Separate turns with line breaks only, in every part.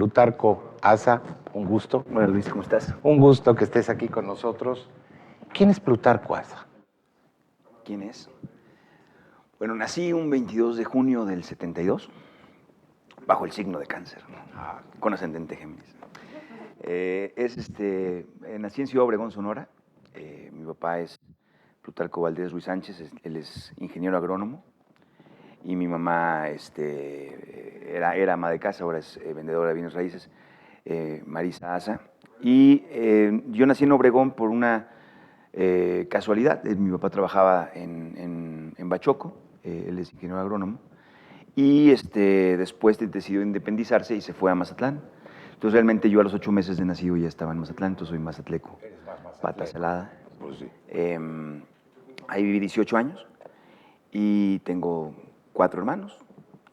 Plutarco Asa, un gusto.
Hola Luis, ¿cómo estás?
Un gusto que estés aquí con nosotros. ¿Quién es Plutarco Asa?
¿Quién es? Bueno, nací un 22 de junio del 72, bajo el signo de Cáncer, con ascendente Géminis. Nací en Ciudad Obregón, Sonora. Mi papá es Plutarco Valdés Ruiz Sánchez, él es ingeniero agrónomo. Y mi mamá era ama de casa, ahora es vendedora de bienes raíces, Marisa Asa. Y yo nací en Obregón por una casualidad. Mi papá trabajaba en Bachoco, él es ingeniero agrónomo, y después decidió independizarse y se fue a Mazatlán. Entonces realmente yo a los 8 meses de nacido ya estaba en Mazatlán, entonces soy mazatleco, pata salada.
Pues sí.
Ahí viví 18 años y tengo 4 hermanos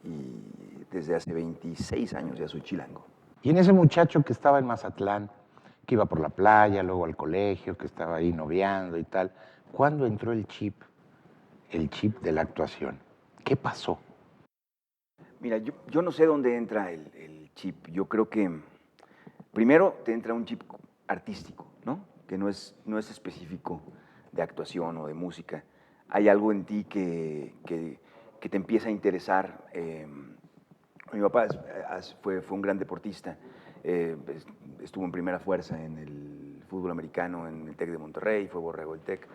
y desde hace 26 años ya soy chilango.
Y en ese muchacho que estaba en Mazatlán, que iba por la playa, luego al colegio, que estaba ahí noviando y tal, ¿cuándo entró el chip de la actuación? ¿Qué pasó?
Mira, yo no sé dónde entra el chip. Yo creo que primero te entra un chip artístico, ¿no? Que no es específico de actuación o de música. Hay algo en ti que te empieza a interesar. Mi papá fue un gran deportista. Estuvo en primera fuerza en el fútbol americano en el TEC de Monterrey, fue borrego del TEC.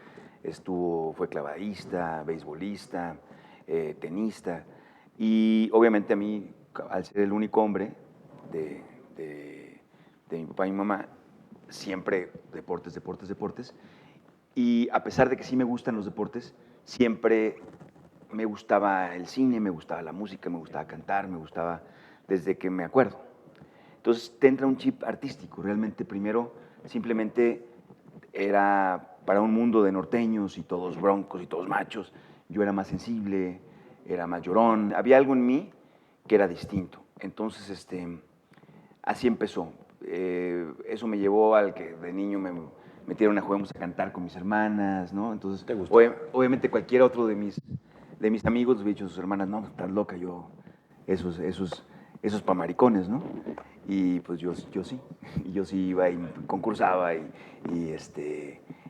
Fue clavadista, beisbolista, tenista. Y obviamente a mí, al ser el único hombre de mi papá y mi mamá, siempre deportes, deportes, deportes. Y a pesar de que sí me gustan los deportes, siempre me gustaba el cine, me gustaba la música, me gustaba cantar, me gustaba desde que me acuerdo. Entonces te entra un chip artístico. Realmente primero simplemente era para un mundo de norteños y todos broncos y todos machos. Yo era más sensible, era más llorón. Había algo en mí que era distinto. Entonces, así empezó. Eso me llevó al que de niño me metieron a jugar a cantar con mis hermanas, ¿no? Entonces, obviamente cualquier otro de mis amigos les hubiera dicho a sus hermanas, no, estás loca, esos pamaricones, ¿no? Y pues yo sí, y yo sí iba y concursaba y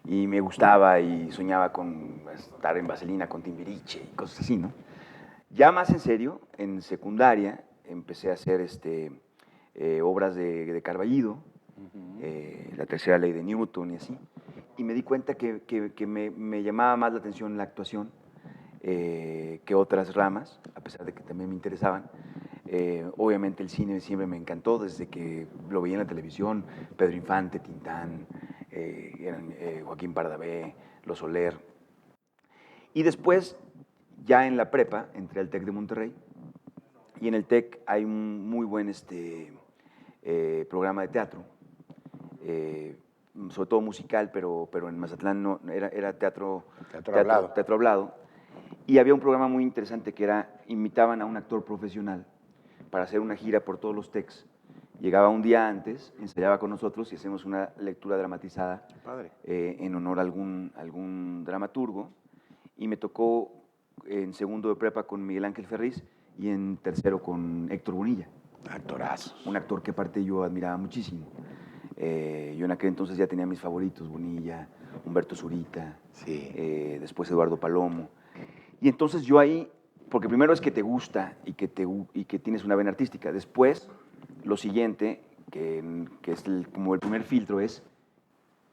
me gustaba y soñaba con estar en Vaselina con Timbiriche y cosas así, ¿no? Ya más en serio, en secundaria empecé a hacer obras de Carballido, la tercera ley de Newton y así, y me di cuenta que me llamaba más la atención la actuación que otras ramas, a pesar de que también me interesaban. Obviamente el cine siempre me encantó, desde que lo veía en la televisión, Pedro Infante, Tintán, Joaquín Pardavé, Los Soler. Y después, ya en la prepa, entré al TEC de Monterrey, y en el TEC hay un muy buen programa de teatro, sobre todo musical, pero en Mazatlán no, era teatro hablado. Y había un programa muy interesante que era, invitaban a un actor profesional para hacer una gira por todos los TECs. Llegaba un día antes, ensayaba con nosotros y hacemos una lectura dramatizada en honor a algún dramaturgo. Y me tocó en segundo de prepa con Miguel Ángel Ferriz y en tercero con Héctor Bonilla.
Actorazos.
Un actor que aparte yo admiraba muchísimo. Yo en aquel entonces ya tenía mis favoritos, Bonilla, Humberto Zurita,
Sí.
Después Eduardo Palomo. Y entonces yo ahí, porque primero es que te gusta y que tienes una vena artística. Después, lo siguiente, que es como el primer filtro, es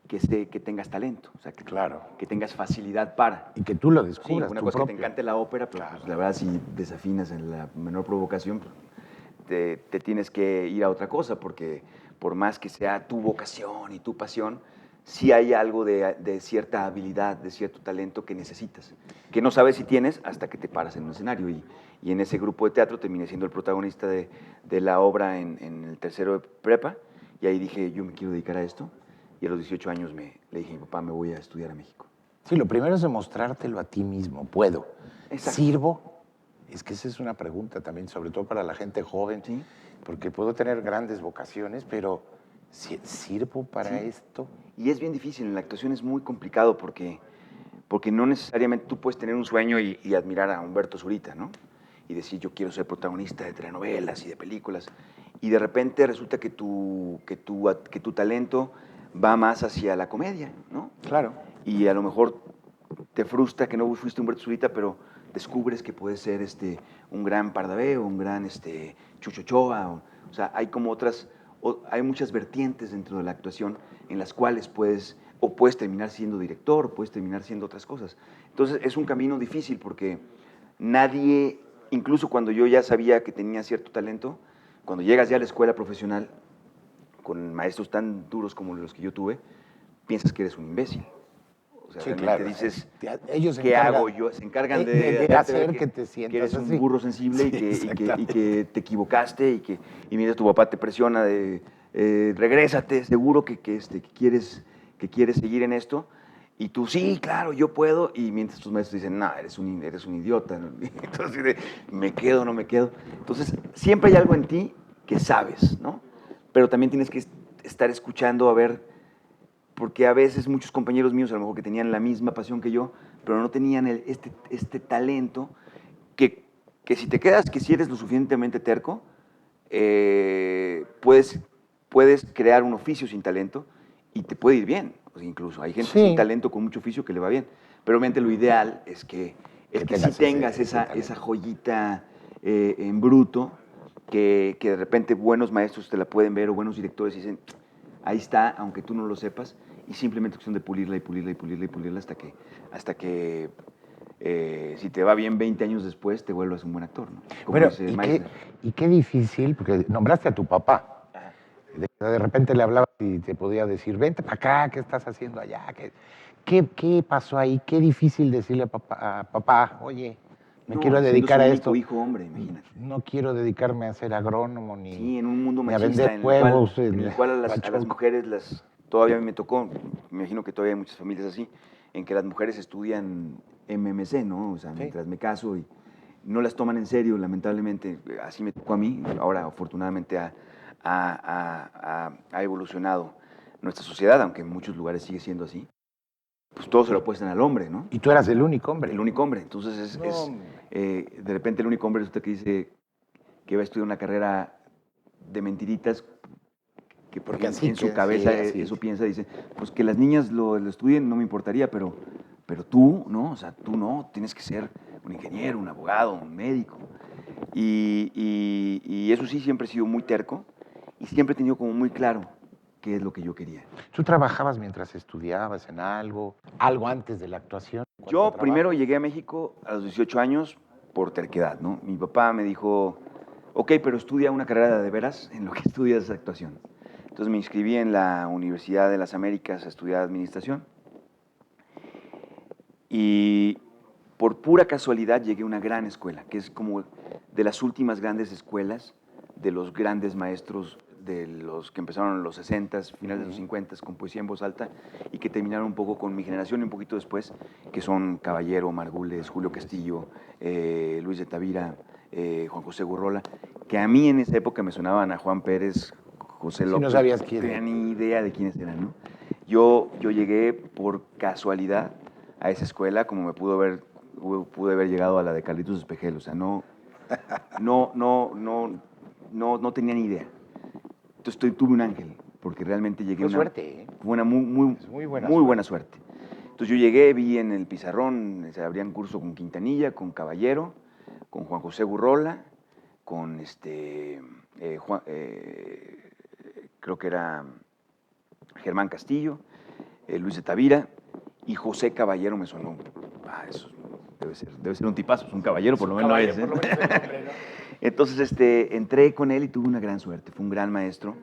que tengas talento, o sea, que tengas facilidad para.
Y que tú lo descubras.
Sí, una cosa es que te encante la ópera, pero pues, la verdad si desafinas en la menor provocación, pues, te tienes que ir a otra cosa, porque por más que sea tu vocación y tu pasión, sí hay algo de cierta habilidad, de cierto talento que necesitas, que no sabes si tienes hasta que te paras en un escenario. Y en ese grupo de teatro terminé siendo el protagonista de la obra en el tercero de prepa, y ahí dije, yo me quiero dedicar a esto, y a los 18 años le dije a mi papá, me voy a estudiar a México.
Sí, lo primero es demostrártelo a ti mismo. Puedo.
Exacto.
¿Sirvo? Es que esa es una pregunta también, sobre todo para la gente joven,
¿Sí?
Porque puedo tener grandes vocaciones, pero ¿sirvo para esto?
Y es bien difícil, en la actuación es muy complicado porque no necesariamente tú puedes tener un sueño y admirar a Humberto Zurita, ¿no? Y y decir yo quiero ser protagonista de telenovelas y de películas. Y de repente resulta que tu talento va más hacia la comedia, ¿no?
Claro.
Y a lo mejor te frustra que no fuiste Humberto Zurita, pero descubres que puedes ser un gran Pardavé o un gran Chucho Ochoa. O sea, hay como hay muchas vertientes dentro de la actuación en las cuales puedes terminar siendo director, o puedes terminar siendo otras cosas. Entonces es un camino difícil porque nadie, incluso cuando yo ya sabía que tenía cierto talento, cuando llegas ya a la escuela profesional con maestros tan duros como los que yo tuve, piensas que eres un imbécil. O sea,
Sí,
realmente
claro.
dices,
Ellos se
¿qué
encargan
hago yo? Se encargan
de
hacerte
hacer
ver
que te sientas
que eres un
así.
burro sensible
Sí,
y que te equivocaste y mira, tu papá te presiona de regrésate, seguro que quieres seguir en esto. Y tú, sí, claro, yo puedo. Y mientras tus maestros dicen, no, eres un idiota. ¿No? Entonces, me quedo, no me quedo. Entonces, siempre hay algo en ti que sabes, ¿no? Pero también tienes que estar escuchando a ver, porque a veces muchos compañeros míos, a lo mejor que tenían la misma pasión que yo, pero no tenían este talento que si te quedas, que si eres lo suficientemente terco, puedes crear un oficio sin talento y te puede ir bien. O sea, incluso hay gente sin
Sí,
talento con mucho oficio que le va bien. Pero obviamente lo ideal es que sí tengas
ese
esa
talento.
joyita en bruto, que de repente buenos maestros te la pueden ver o buenos directores y dicen, ahí está, aunque tú no lo sepas, y simplemente es cuestión de pulirla y pulirla y pulirla y pulirla hasta que si te va bien 20 años después, te vuelvas un buen actor, ¿no? Como
Bueno,
dice Meisner.
y qué difícil, porque nombraste a tu papá. De repente le hablabas y te podía decir, vente para acá, ¿qué estás haciendo allá? ¿Qué pasó ahí? Qué difícil decirle a papá, oye, me
No,
quiero
y siendo
dedicar
su
a
único
esto.
hijo hombre, imagínate.
No quiero dedicarme a ser agrónomo
Sí, en un mundo
ni a vender
machista
huevos
en
en
el cual a las
Pachuca.
mujeres todavía a mí me tocó, me imagino que todavía hay muchas familias así, en que las mujeres estudian MMC, ¿no? O sea,
Sí.
mientras me caso y no las toman en serio, lamentablemente, así me tocó a mí. Ahora, afortunadamente, ha evolucionado nuestra sociedad, aunque en muchos lugares sigue siendo así. Pues todo se lo apuestan al hombre, ¿no?
Y tú eras el único hombre.
El único hombre. Entonces,
No, hombre.
de repente, el único hombre resulta que dice que va a estudiar una carrera de mentiritas, que
Porque
en su cabeza
sí, así.
eso piensa, dice, pues que las niñas lo estudien no me importaría, pero tú, ¿no? O sea, tú no, tienes que ser un ingeniero, un abogado, un médico. Y eso sí, siempre he sido muy terco y siempre he tenido como muy claro qué es lo que yo quería.
¿Tú trabajabas mientras estudiabas en algo antes de la actuación? ¿Cuánto
Yo primero
trabajo?
llegué a México a los 18 años por terquedad, ¿no? Mi papá me dijo, ok, pero estudia una carrera de veras en lo que estudias actuación. Entonces me inscribí en la Universidad de las Américas a estudiar administración y por pura casualidad llegué a una gran escuela, que es como de las últimas grandes escuelas de los grandes maestros de los que empezaron en los 60, finales de los 50 con poesía en voz alta y que terminaron un poco con mi generación y un poquito después, que son Caballero, Margules, Julio Castillo, Luis de Tavira, Juan José Gurrola, que a mí en esa época me sonaban a Juan Pérez, José
Si no
López,
sabías
no
quién
tenía
era.
ni idea de quiénes eran, ¿no? Yo llegué por casualidad a esa escuela, como pude haber llegado a la de Carlitos Espejel, o sea, no tenía ni idea. Entonces tuve un ángel, porque realmente llegué
Fue suerte, ¿eh?
fue una muy,
Es muy buena
muy buena
suerte.
suerte. Entonces yo llegué, vi en el pizarrón, se abrían curso con Quintanilla, con Caballero, con Juan José Gurrola, con creo que era Germán Castillo, Luis de Tavira y José Caballero me sonó. Eso debe ser un tipazo, es un caballero por lo menos es.
Por lo menos el nombre, ¿no?
Entonces entré con él y tuve una gran suerte, fue un gran maestro.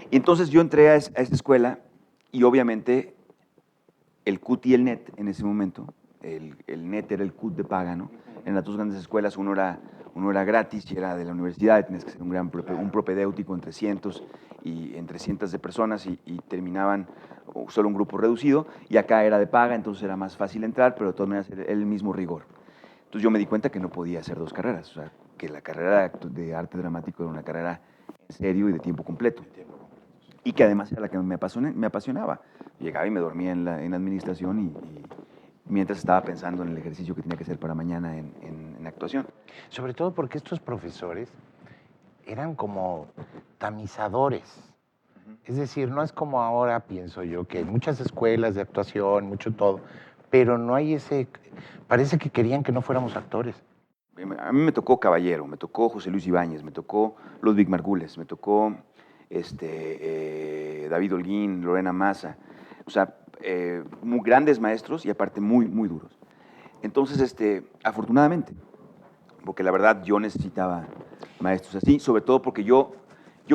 Y entonces yo entré a esa escuela y obviamente el CUT y el NET en ese momento, el NET era el CUT de paga, ¿no? En las dos grandes escuelas uno era gratis y era de la universidad, y tenías que ser un propedéutico entre cientos de personas y terminaban solo un grupo reducido, y acá era de paga, entonces era más fácil entrar, pero de todas maneras era el mismo rigor. Entonces yo me di cuenta que no podía hacer dos carreras, o sea, que la carrera de arte dramático era una carrera en serio y de tiempo completo. Y que además era la que me apasionaba. Llegaba y me dormía en la administración y mientras estaba pensando en el ejercicio que tenía que hacer para mañana en actuación.
Sobre todo porque estos profesores eran como tamizadores. Es decir, no es como ahora, pienso yo, que hay muchas escuelas de actuación, mucho todo, pero no hay ese... Parece que querían que no fuéramos actores.
A mí me tocó Caballero, me tocó José Luis Ibáñez, me tocó Ludwig Margules, me tocó David Holguín, Lorena Massa. O sea, muy grandes maestros y aparte muy, muy duros. Entonces, afortunadamente, porque la verdad yo necesitaba maestros así, sobre todo porque yo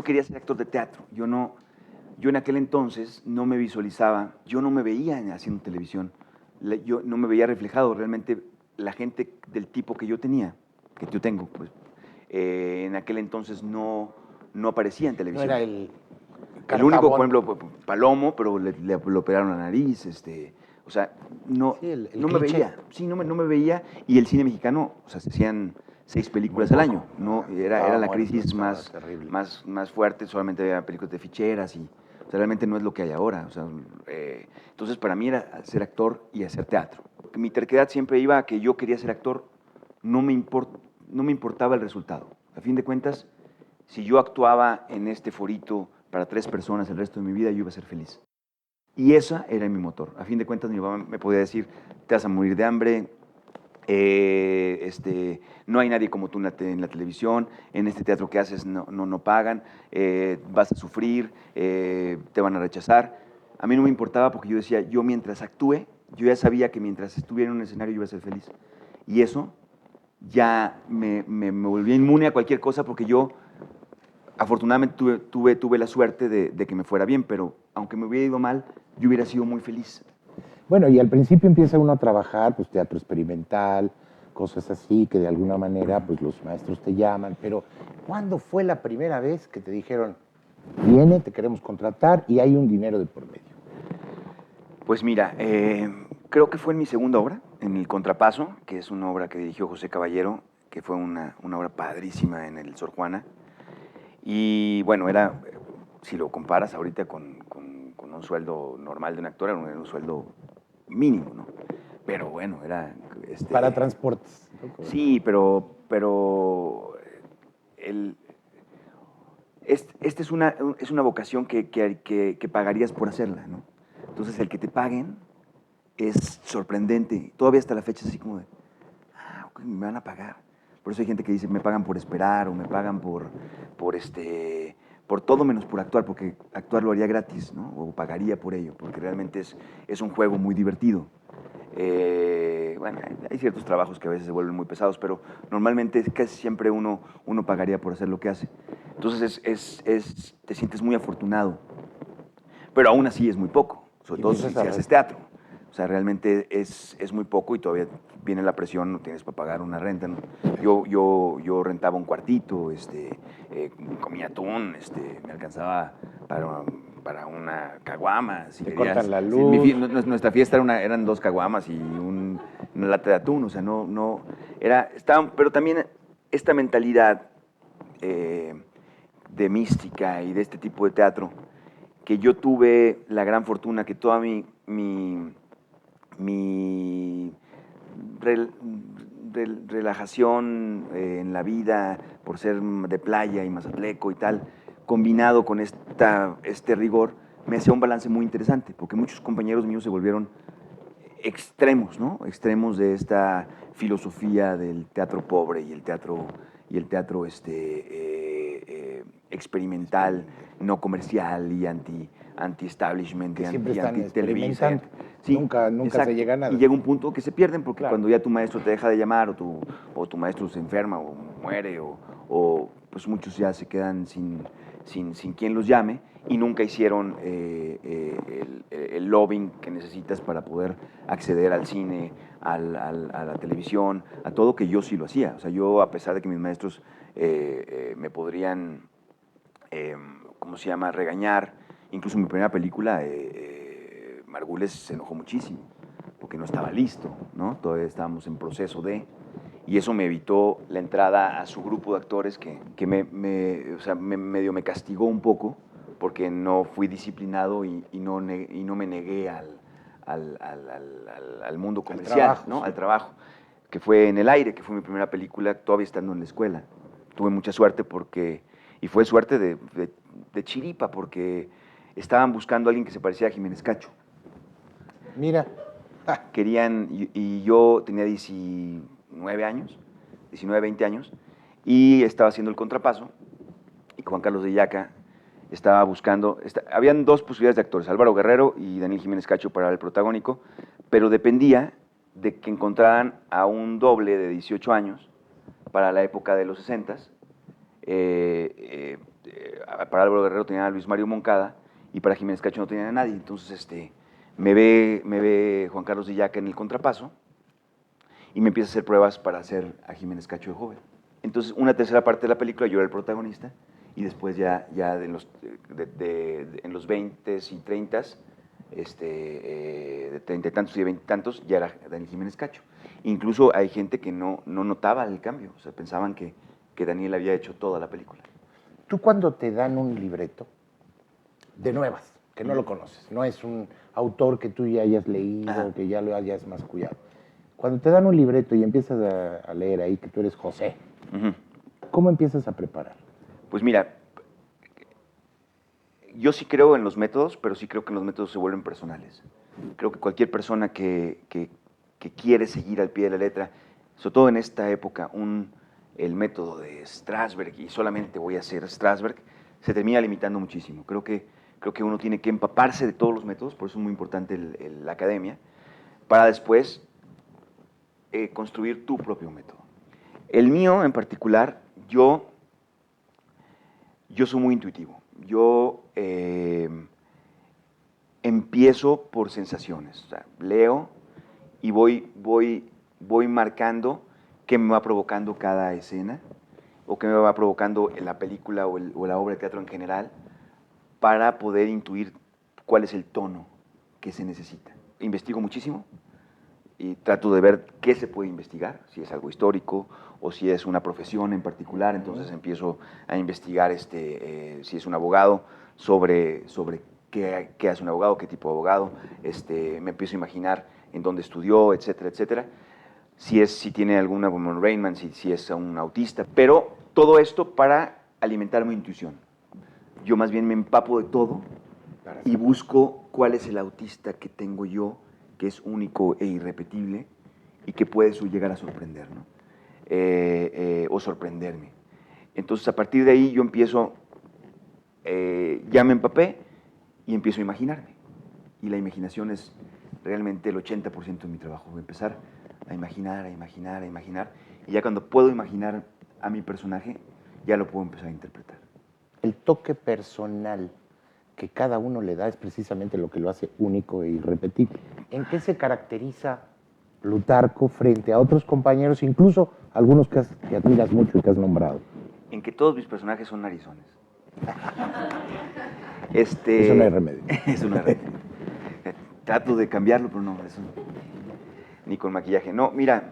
quería ser actor de teatro. Yo en aquel entonces no me visualizaba, yo no me veía haciendo televisión, yo no me veía reflejado. Realmente la gente del tipo que yo tenía, que yo tengo, pues, en aquel entonces no aparecía en
No
televisión.
era el
El único, por
cartabón.
ejemplo, Palomo, pero le operaron la nariz, o sea, no,
Sí, el
no me
cliché.
veía, sí, no me veía, y el cine mexicano, o sea, se hacían 6 películas
Muy
al
poco.
año, no,
Estaba
era la
muerto,
crisis
estaba terrible.
más fuerte, solamente había películas de ficheras, y, o sea, realmente no es lo que hay ahora, o sea, entonces para mí era ser actor y hacer teatro. Mi terquedad siempre iba a que yo quería ser actor, no me importaba el resultado. A fin de cuentas, si yo actuaba en este forito para 3 personas el resto de mi vida, yo iba a ser feliz. Y esa era mi motor. A fin de cuentas, mi mamá me podía decir, te vas a morir de hambre, no hay nadie como tú en la televisión, en este teatro que haces no pagan, vas a sufrir, te van a rechazar. A mí no me importaba porque yo decía, yo mientras actúe, yo ya sabía que mientras estuviera en un escenario yo iba a ser feliz. Y eso ya me volvía inmune a cualquier cosa porque yo afortunadamente tuve la suerte de que me fuera bien, pero aunque me hubiera ido mal, yo hubiera sido muy feliz.
Bueno, y al principio empieza uno a trabajar, pues teatro experimental, cosas así, que de alguna manera, pues los maestros te llaman, pero ¿cuándo fue la primera vez que te dijeron, viene, te queremos contratar y hay un dinero de por medio?
Pues mira, creo que fue en mi segunda obra, en El Contrapaso, que es una obra que dirigió José Caballero, que fue una obra padrísima en el Sor Juana. Y bueno, era, si lo comparas ahorita con un sueldo normal de un actor, era un sueldo mínimo, ¿no? Pero bueno, era...
Para transportes.
Sí, pero el, esta es una vocación que pagarías por hacerla, ¿no? Entonces, el que te paguen es sorprendente. Todavía hasta la fecha es así como de, ok, me van a pagar. Por eso hay gente que dice, me pagan por esperar o me pagan por, por todo menos por actuar, porque actuar lo haría gratis, ¿no? O pagaría por ello, porque realmente es un juego muy divertido. Bueno, hay ciertos trabajos que a veces se vuelven muy pesados, pero normalmente casi siempre uno pagaría por hacer lo que hace. Entonces te sientes muy afortunado, pero aún así es muy poco, sobre
Y
todo si,
empiezas a
si haces teatro. O sea, realmente es muy poco y todavía viene la presión, no tienes para pagar una renta, ¿no? Yo rentaba un cuartito, comía atún, me alcanzaba para una caguama, si
te
querías.
cortan la
Sí,
luz.
nuestra fiesta eran 2 caguamas y una lata de atún, o sea, pero también esta mentalidad de mística y de este tipo de teatro, que yo tuve la gran fortuna que toda mi relajación en la vida, por ser de playa y mazatleco y tal, combinado con este rigor, me hacía un balance muy interesante, porque muchos compañeros míos se volvieron extremos, ¿no? Extremos de esta filosofía del teatro pobre y el teatro experimental, no comercial y anti-establishment
Que
y
siempre están
anti-Televisa.
experimentando.
Sí,
Nunca se
exacto.
llega a nada.
Y llega un punto que se pierden porque
Claro.
cuando ya tu maestro te deja de llamar o tu maestro se enferma o muere o pues muchos ya se quedan sin quien los llame y nunca hicieron el lobbying que necesitas para poder acceder al cine, a la televisión, a todo, que yo sí lo hacía. O sea, yo, a pesar de que mis maestros me podrían, ¿cómo se llama?, regañar, incluso en mi primera película, Margules se enojó muchísimo porque no estaba listo, ¿no? Todavía estábamos en proceso de... Y eso me evitó la entrada a su grupo de actores que o sea, medio me castigó un poco porque no fui disciplinado y no me negué al mundo comercial,
trabajo,
¿no?
sí.
Al trabajo. que fue En el aire, que fue mi primera película, todavía estando en la escuela. Tuve mucha suerte y fue suerte de chiripa, porque estaban buscando a alguien que se pareciera a Jiménez Cacho.
Mira.
Querían, y yo tenía 19 años, 19, 20 años, y estaba haciendo el contrapaso, y Juan Carlos de Yaca estaba buscando, habían dos posibilidades de actores, Álvaro Guerrero y Daniel Jiménez Cacho para el protagónico, pero dependía de que encontraran a un doble de 18 años para la época de los 60s. Para Álvaro Guerrero tenía a Luis Mario Moncada y para Jiménez Cacho no tenía a nadie. Entonces me ve Juan Carlos de Yaca en el contrapaso y me empieza a hacer pruebas para hacer a Jiménez Cacho de joven. Entonces, una tercera parte de la película yo era el protagonista y después ya en los 20 y 30, de 30 y tantos y de 20 y tantos, ya era Daniel Jiménez Cacho. Incluso hay gente que no notaba el cambio, o sea, pensaban que Daniel había hecho toda la película.
Tú cuando te dan un libreto de nuevas, que no lo conoces, no es un autor que tú ya hayas leído, que ya lo hayas mascullado. Cuando te dan un libreto y empiezas a leer ahí que tú eres José, ¿cómo empiezas a preparar?
Pues mira, yo sí creo en los métodos, pero sí creo que los métodos se vuelven personales. Creo que cualquier persona que quiere seguir al pie de la letra, sobre todo en esta época, el método de Strasberg, y solamente voy a hacer Strasberg, se termina limitando muchísimo. Creo que uno tiene que empaparse de todos los métodos, por eso es muy importante la academia, para después construir tu propio método. El mío en particular, yo soy muy intuitivo. Yo empiezo por sensaciones. O sea, leo y voy marcando qué me va provocando cada escena o qué me va provocando en la película o la obra de teatro en general para poder intuir cuál es el tono que se necesita. Investigo muchísimo y trato de ver qué se puede investigar, si es algo histórico o si es una profesión en particular. Entonces empiezo a investigar si es un abogado, sobre qué hace un abogado, qué tipo de abogado. Me empiezo a imaginar en dónde estudió, etcétera, etcétera. Si tiene alguna, como Rainman, si es un autista. Pero todo esto para alimentar mi intuición. Yo más bien me empapo de todo y busco cuál es el autista que tengo yo, que es único e irrepetible y que puede llegar a sorprender, ¿no? O sorprenderme. Entonces, a partir de ahí yo empiezo, ya me empapé y empiezo a imaginarme. Y la imaginación es realmente el 80% de mi trabajo. Voy a empezar a imaginar, a imaginar, a imaginar. Y ya cuando puedo imaginar a mi personaje, ya lo puedo empezar a interpretar.
El toque personal que cada uno le da es precisamente lo que lo hace único e irrepetible. ¿En qué se caracteriza Plutarco frente a otros compañeros, incluso algunos que admiras mucho y que has nombrado?
En que todos mis personajes son narizones.
Eso no hay remedio.
Eso no hay remedio. Trato de cambiarlo, pero no, eso ni con maquillaje. No, mira,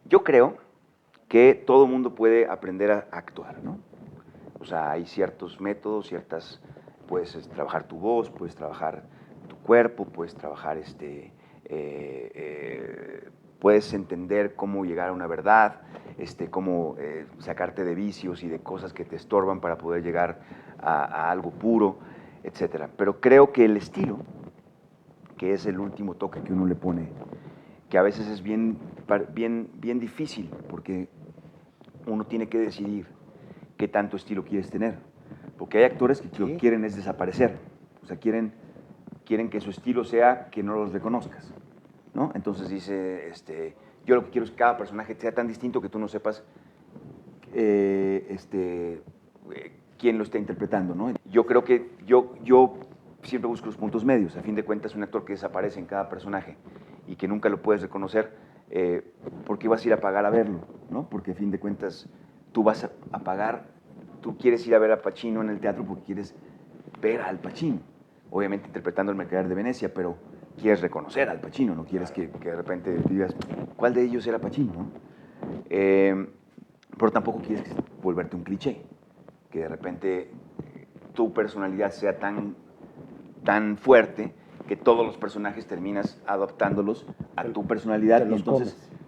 yo creo que todo mundo puede aprender a actuar, ¿no? O sea, hay ciertos métodos, puedes trabajar tu voz, puedes trabajar tu cuerpo, puedes trabajar puedes entender cómo llegar a una verdad, cómo sacarte de vicios y de cosas que te estorban para poder llegar a algo puro, etcétera. Pero creo que el estilo, que es el último toque que uno le pone, que a veces es bien difícil, porque uno tiene que decidir qué tanto estilo quieres tener. Porque hay actores que lo que quieren es desaparecer. O sea, quieren que su estilo sea que no los reconozcas, ¿no? Entonces dice, yo lo que quiero es que cada personaje sea tan distinto que tú no sepas quién lo está interpretando, ¿no? Yo creo que yo siempre busco los puntos medios. A fin de cuentas, un actor que desaparece en cada personaje y que nunca lo puedes reconocer, ¿por qué vas a ir a pagar a verlo, ¿no? Porque a fin de cuentas tú vas a pagar, tú quieres ir a ver a Pacino en el teatro porque quieres ver al Pacino, obviamente interpretando El Mercader de Venecia, pero quieres reconocer al Pacino, no quieres que de repente digas, ¿cuál de ellos era Pacino, no? Pero tampoco quieres volverte un cliché, que de repente tu personalidad sea tan fuerte que todos los personajes terminas adaptándolos a tu personalidad
te
y
los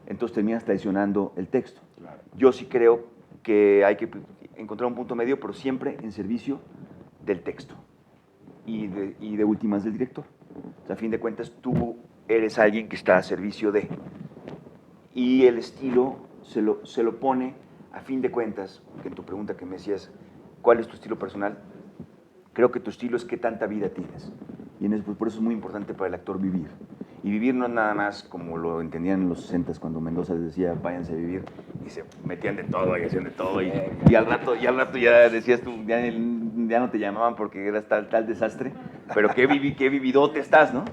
entonces terminas traicionando el texto.
Claro.
Yo sí creo que hay que encontrar un punto medio, pero siempre en servicio del texto y de últimas del director. O sea, a fin de cuentas, tú eres alguien que está a servicio de. Y el estilo se lo pone, a fin de cuentas, que en tu pregunta que me decías, ¿cuál es tu estilo personal? Creo que tu estilo es qué tanta vida tienes. Y por eso es muy importante para el actor vivir. Y vivir no es nada más como lo entendían en los 60s cuando Mendoza les decía, váyanse a vivir, y se metían de todo y hacían de todo. Y al rato ya decías tú, ya no te llamaban porque eras tal desastre, pero qué vividote estás, ¿no?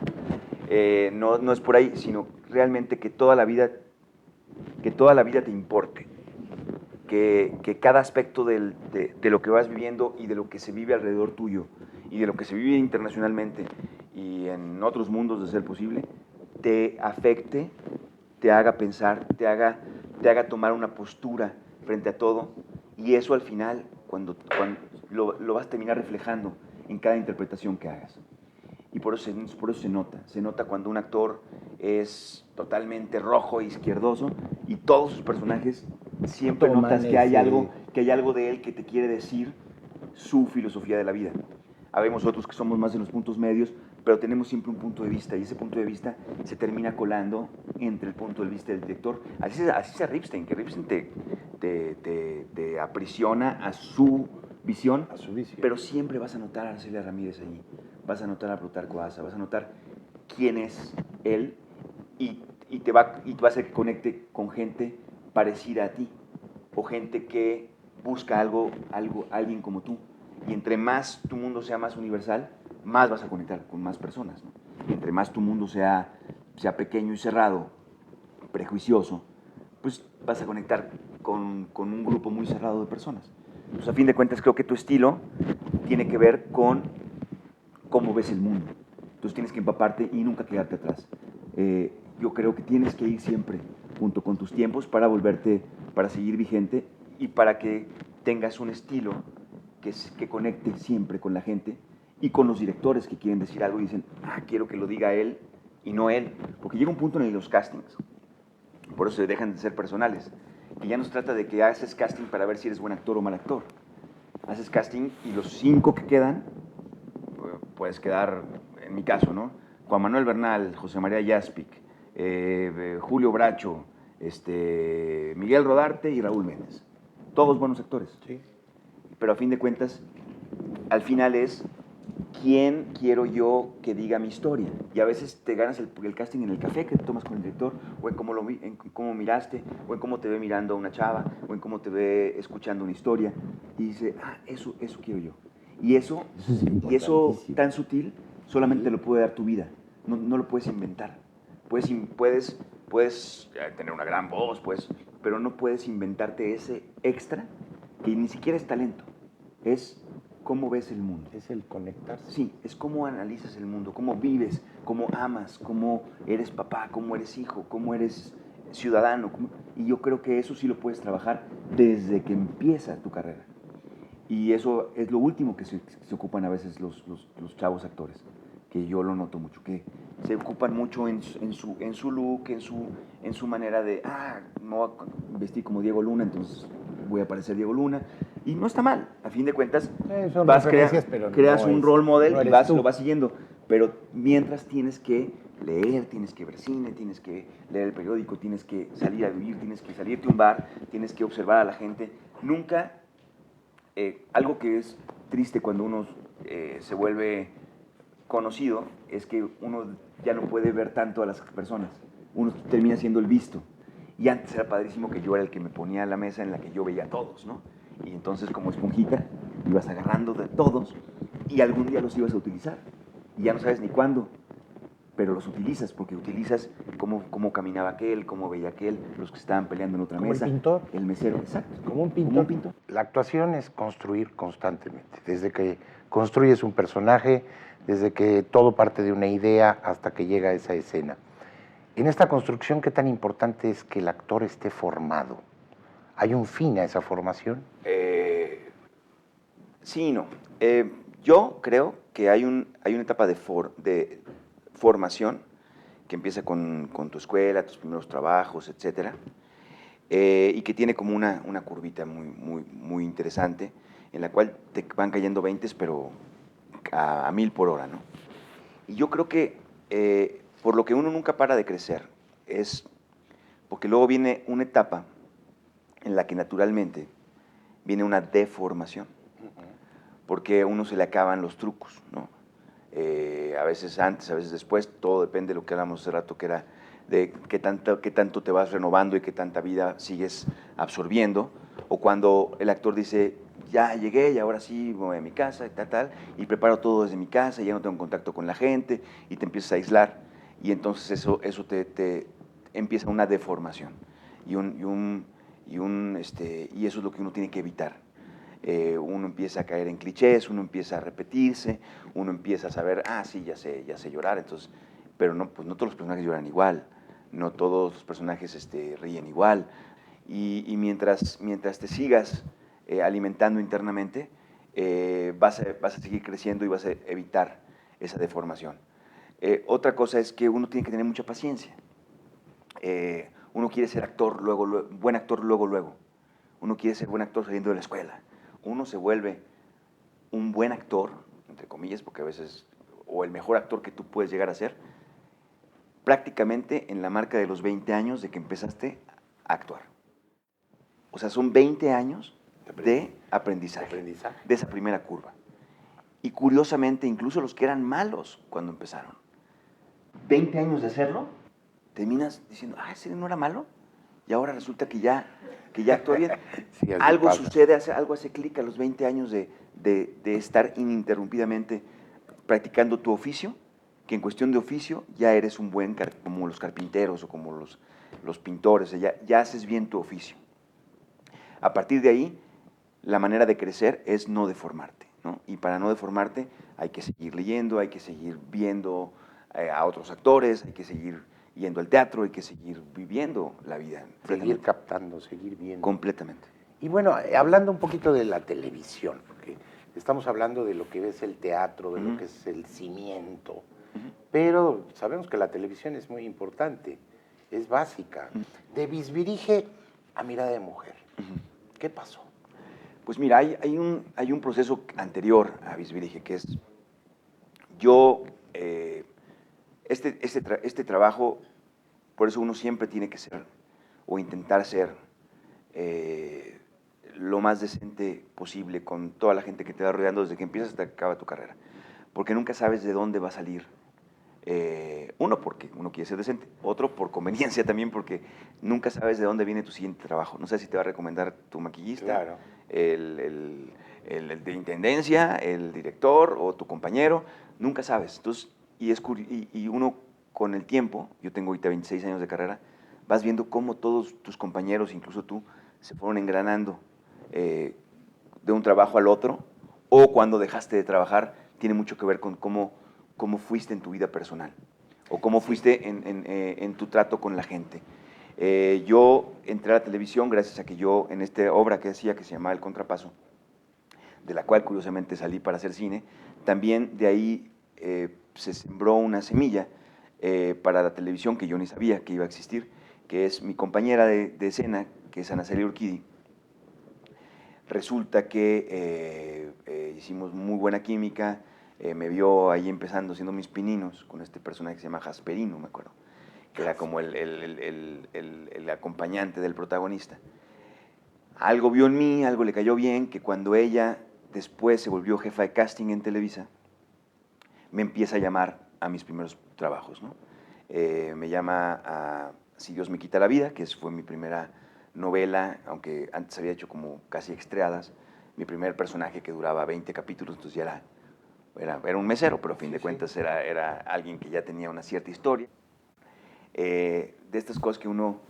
No es por ahí, sino realmente que toda la vida te importe. Que cada aspecto de lo que vas viviendo y de lo que se vive alrededor tuyo y de lo que se vive internacionalmente y en otros mundos de ser posible, te afecte, te haga pensar, te haga tomar una postura frente a todo, y eso al final cuando lo vas a terminar reflejando en cada interpretación que hagas. Y por eso se nota cuando un actor es totalmente rojo e izquierdoso y todos sus personajes siempre notas que hay algo de él que te quiere decir su filosofía de la vida. Habemos otros que somos más en los puntos medios, pero tenemos siempre un punto de vista y ese punto de vista se termina colando entre el punto de vista del director. Así sea Ripstein, que Ripstein te aprisiona a su visión, pero siempre vas a notar a Arcelia Ramírez allí, vas a notar a Plutarco Asa, vas a notar quién es él y te va a hacer que conecte con gente parecida a ti o gente que busca alguien como tú. Y entre más tu mundo sea más universal, más vas a conectar con más personas, ¿no? Entre más tu mundo sea pequeño y cerrado, prejuicioso, pues vas a conectar con un grupo muy cerrado de personas. Pues a fin de cuentas creo que tu estilo tiene que ver con cómo ves el mundo. Entonces tienes que empaparte y nunca quedarte atrás. Yo creo que tienes que ir siempre junto con tus tiempos para seguir vigente y para que tengas un estilo que conecte siempre con la gente y con los directores que quieren decir algo y dicen, quiero que lo diga él y no él. Porque llega un punto en los castings, por eso se dejan de ser personales, que ya no se trata de que haces casting para ver si eres buen actor o mal actor. Haces casting y los 5 que quedan, puedes quedar, en mi caso, ¿no? Juan Manuel Bernal, José María Jaspic, Julio Bracho, Miguel Rodarte y Raúl Méndez. Todos buenos actores.
Sí.
Pero a fin de cuentas, al final es quién quiero yo que diga mi historia. Y a veces te ganas el casting en el café que te tomas con el director, o en cómo miraste, o en cómo te ve mirando a una chava, o en cómo te ve escuchando una historia. Y dice, eso quiero yo. Y eso tan sutil solamente lo puede dar tu vida. No lo puedes inventar. Puedes tener una gran voz, pero no puedes inventarte ese extra que ni siquiera es talento. Es cómo ves el mundo.
Es el conectarse.
Sí, es cómo analizas el mundo, cómo vives, cómo amas, cómo eres papá, cómo eres hijo, cómo eres ciudadano. Y yo creo que eso sí lo puedes trabajar desde que empieza tu carrera. Y eso es lo último que se ocupan a veces los chavos actores, que yo lo noto mucho, que se ocupan mucho en su look, en su manera de, me voy a vestir como Diego Luna, entonces voy a parecer Diego Luna. Y no está mal, a fin de cuentas, creas un role model y lo vas siguiendo. Pero mientras tienes que leer, tienes que ver cine, tienes que leer el periódico, tienes que salir a vivir, tienes que salirte a un bar, tienes que observar a la gente. Nunca, algo que es triste cuando uno se vuelve conocido, es que uno ya no puede ver tanto a las personas. Uno termina siendo el visto. Y antes era padrísimo que yo era el que me ponía a la mesa en la que yo veía a todos, ¿no? Y entonces, como esponjita, ibas agarrando de todos y algún día los ibas a utilizar. Y ya no sabes ni cuándo, pero los utilizas, porque utilizas cómo caminaba aquel, cómo veía aquel, los que estaban peleando en otra mesa.
Como el pintor.
El mesero, exacto.
Como un pintor. La actuación es construir constantemente. Desde que construyes un personaje, desde que todo parte de una idea hasta que llega a esa escena. En esta construcción, ¿qué tan importante es que el actor esté formado? ¿Hay un fin a esa formación?
Sí y no. Yo creo que hay una etapa de formación que empieza con tu escuela, tus primeros trabajos, etcétera, y que tiene como una curvita muy interesante, en la cual te van cayendo 20, pero a 1000 por hora, ¿no? Y yo creo que por lo que uno nunca para de crecer es porque luego viene una etapa en la que naturalmente viene una deformación, porque a uno se le acaban los trucos, ¿no? A veces antes, a veces después, todo depende de lo que hablamos hace rato, que era de qué tanto te vas renovando y qué tanta vida sigues absorbiendo, o cuando el actor dice, ya llegué y ahora sí voy a mi casa y tal, y preparo todo desde mi casa y ya no tengo contacto con la gente, y te empiezas a aislar, y entonces eso te empieza una deformación, y eso es lo que uno tiene que evitar. Uno empieza a caer en clichés, uno empieza a repetirse, uno empieza a saber, sí, ya sé llorar, entonces, pero no, pues no todos los personajes lloran igual, no todos los personajes ríen igual, y mientras te sigas alimentando internamente, vas a seguir creciendo y vas a evitar esa deformación. Otra cosa es que uno tiene que tener mucha paciencia. Uno quiere ser actor, buen actor luego. Uno quiere ser buen actor saliendo de la escuela. Uno se vuelve un buen actor, entre comillas, porque a veces, o el mejor actor que tú puedes llegar a ser, prácticamente en la marca de los 20 años de que empezaste a actuar. O sea, son 20 años de aprendizaje, de esa primera curva. Y curiosamente, incluso los que eran malos cuando empezaron, 20 años de hacerlo, terminas diciendo, ese no era malo, y ahora resulta que ya actúa bien.
Sí,
Algo
pasa.
sucede, algo hace clic a los 20 años de estar ininterrumpidamente practicando tu oficio, que en cuestión de oficio ya eres un buen, como los carpinteros o como los pintores, ya haces bien tu oficio. A partir de ahí, la manera de crecer es no deformarte, ¿no? Y para no deformarte hay que seguir leyendo, hay que seguir viendo a otros actores, hay que seguir yendo al teatro, hay que seguir viviendo la vida.
Seguir captando, seguir viendo.
Completamente.
Y bueno, hablando un poquito de la televisión, porque estamos hablando de lo que es el teatro, de lo que es el cimiento, pero sabemos que la televisión es muy importante, es básica. De Bisbirige a Mirada de Mujer, ¿qué pasó?
Pues mira, hay un proceso anterior a Bisbirige, que es yo, este trabajo, por eso uno siempre tiene que ser, o intentar ser, lo más decente posible con toda la gente que te va rodeando desde que empiezas hasta que acaba tu carrera. Porque nunca sabes de dónde va a salir. Uno, porque uno quiere ser decente. Otro, por conveniencia también, porque nunca sabes de dónde viene tu siguiente trabajo. No sé si te va a recomendar tu maquillista,
Claro.
el de intendencia, el director o tu compañero. Nunca sabes. Entonces, y uno con el tiempo, yo tengo ahorita 26 años de carrera, vas viendo cómo todos tus compañeros, incluso tú, se fueron engranando de un trabajo al otro, o cuando dejaste de trabajar, tiene mucho que ver con cómo fuiste en tu vida personal, o cómo fuiste en tu trato con la gente. Yo entré a la televisión gracias a que yo, en esta obra que hacía, que se llamaba El Contrapaso, de la cual curiosamente salí para hacer cine, también de ahí se sembró una semilla para la televisión que yo ni sabía que iba a existir, que es mi compañera de escena, que es Ana Celia Urquidi. Resulta que hicimos muy buena química, me vio ahí empezando haciendo mis pininos con este personaje que se llama Jasperino, me acuerdo, que era como el acompañante del protagonista. Algo vio en mí, algo le cayó bien, que cuando ella después se volvió jefa de casting en Televisa, me empieza a llamar a mis primeros trabajos, ¿no? Me llama a Si Dios me quita la vida, que fue mi primera novela, aunque antes había hecho como casi extreadas, mi primer personaje que duraba 20 capítulos, entonces ya era un mesero, pero a fin de cuentas era alguien que ya tenía una cierta historia. De estas cosas que uno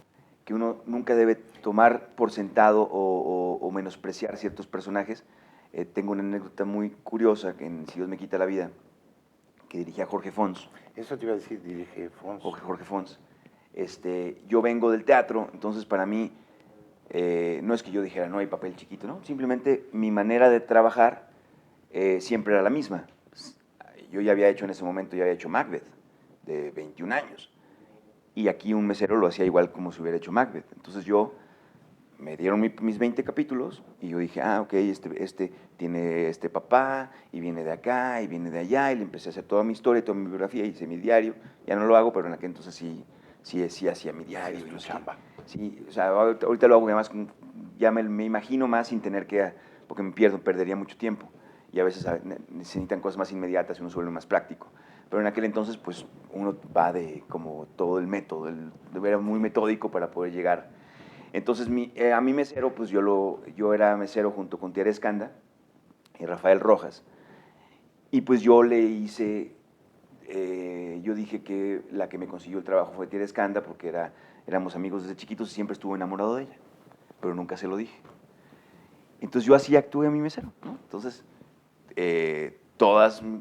nunca debe tomar por sentado o menospreciar ciertos personajes. Tengo una anécdota muy curiosa que en Si Dios me quita la vida, que dirigía Jorge Fons.
Eso te iba a decir, dirige Fons.
Jorge Fons. Yo vengo del teatro, entonces para mí no es que yo dijera, no hay papel chiquito, ¿no? Simplemente mi manera de trabajar siempre era la misma. Yo ya había hecho en ese momento, ya había hecho Macbeth, de 21 años. Y aquí un mesero lo hacía igual como si hubiera hecho Macbeth. Entonces me dieron mis 20 capítulos y yo dije, ok, este tiene este papá y viene de acá y viene de allá, y le empecé a hacer toda mi historia, toda mi biografía, hice mi diario. Ya no lo hago, pero en aquel entonces sí hacía mi diario.
Sí, es tu chamba.
Sí, o sea, ahorita lo hago más, ya me imagino más sin tener que, porque perdería mucho tiempo. Y a veces necesitan cosas más inmediatas y uno se vuelve más práctico. Pero en aquel entonces, pues, uno va de como todo el método, era muy metódico para poder llegar. Entonces, a mi mesero, pues yo era mesero junto con Tere Escanda y Rafael Rojas. Y pues yo le hice, yo dije que la que me consiguió el trabajo fue Tere Escanda porque éramos amigos desde chiquitos y siempre estuve enamorado de ella, pero nunca se lo dije. Entonces yo así actué a mi mesero, ¿no? Entonces,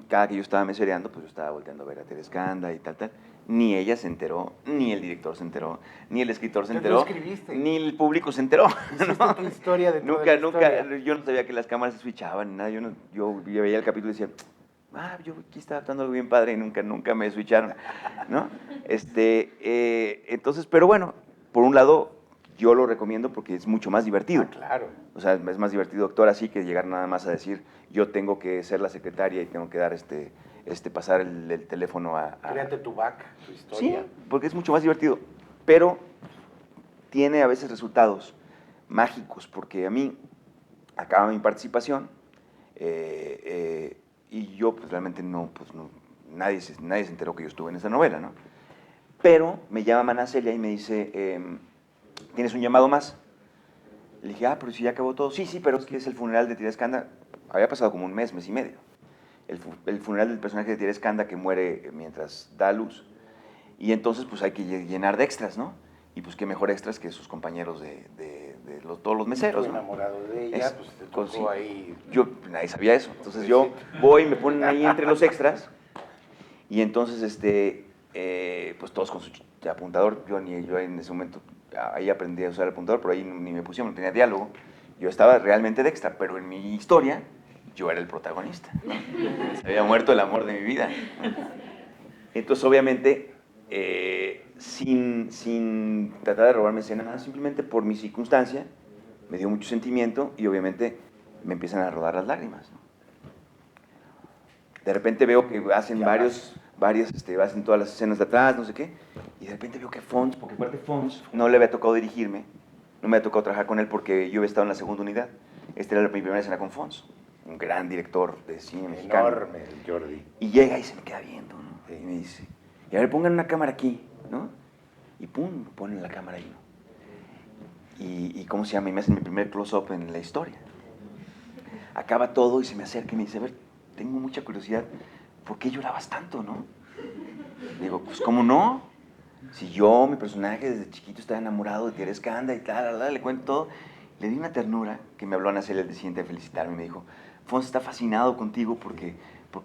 cada que yo estaba mesereando, pues yo estaba volteando a ver a Tere Escanda y tal. Ni ella se enteró, ni el director se enteró, ni el escritor se enteró, ni el público se enteró.
¿No? Tu historia de
nunca, yo no sabía que las cámaras se switchaban, ni nada. Yo veía el capítulo y decía, yo aquí estaba actuando algo bien padre y nunca me switcharon, ¿no? Entonces, pero bueno, por un lado, yo lo recomiendo porque es mucho más divertido.
Claro.
O sea, es más divertido actuar así que llegar nada más a decir, yo tengo que ser la secretaria y tengo que dar pasar el teléfono a...
Créate tu back, tu historia.
Sí, porque es mucho más divertido. Pero tiene a veces resultados mágicos, porque a mí acaba mi participación y yo pues realmente nadie se enteró que yo estuve en esa novela, ¿no? Pero me llama Mana Celia y me dice, ¿tienes un llamado más? Le dije, pero si ya acabó todo. Sí, pero es que es el funeral de Tere Escanda. Había pasado como un mes y medio. El funeral del personaje de Tere Escanda que muere mientras da a luz. Y entonces, pues hay que llenar de extras, ¿no? Y pues qué mejor extras que sus compañeros todos los meseros,
Estoy enamorado de ella, pues te tocó ahí.
Nadie sabía eso. Entonces yo voy, me ponen ahí entre los extras. Y entonces, pues todos con su apuntador. Yo en ese momento, ahí aprendí a usar el apuntador, pero ahí ni me pusieron, no tenía diálogo. Yo estaba realmente de extra, pero en mi historia yo era el protagonista, ¿no? Se había muerto el amor de mi vida. Entonces, obviamente, sin tratar de robarme escena, nada, simplemente por mi circunstancia, me dio mucho sentimiento y obviamente me empiezan a rodar las lágrimas, ¿no? De repente veo que hacen hacen todas las escenas de atrás, no sé qué, y de repente veo que Fons, porque aparte Fons no le había tocado dirigirme, no me había tocado trabajar con él porque yo había estado en la segunda unidad. Esta era mi primera escena con Fons, un gran director de cine mexicano.
Enorme, Jordi.
Y llega y se me queda viendo, ¿no? Y me dice, y a ver, pongan una cámara aquí, ¿no? Y pum, ponen la cámara ahí, ¿no? Y ¿cómo se llama? Y me hacen mi primer close-up en la historia. Acaba todo y se me acerca y me dice, a ver, tengo mucha curiosidad, ¿por qué llorabas tanto, no? Digo, pues, ¿cómo no? Si mi personaje desde chiquito estaba enamorado de Tere Escanda y tal, le cuento todo. Le di una ternura que me habló a Nacel el día siguiente a felicitarme y me dijo, Fons está fascinado contigo porque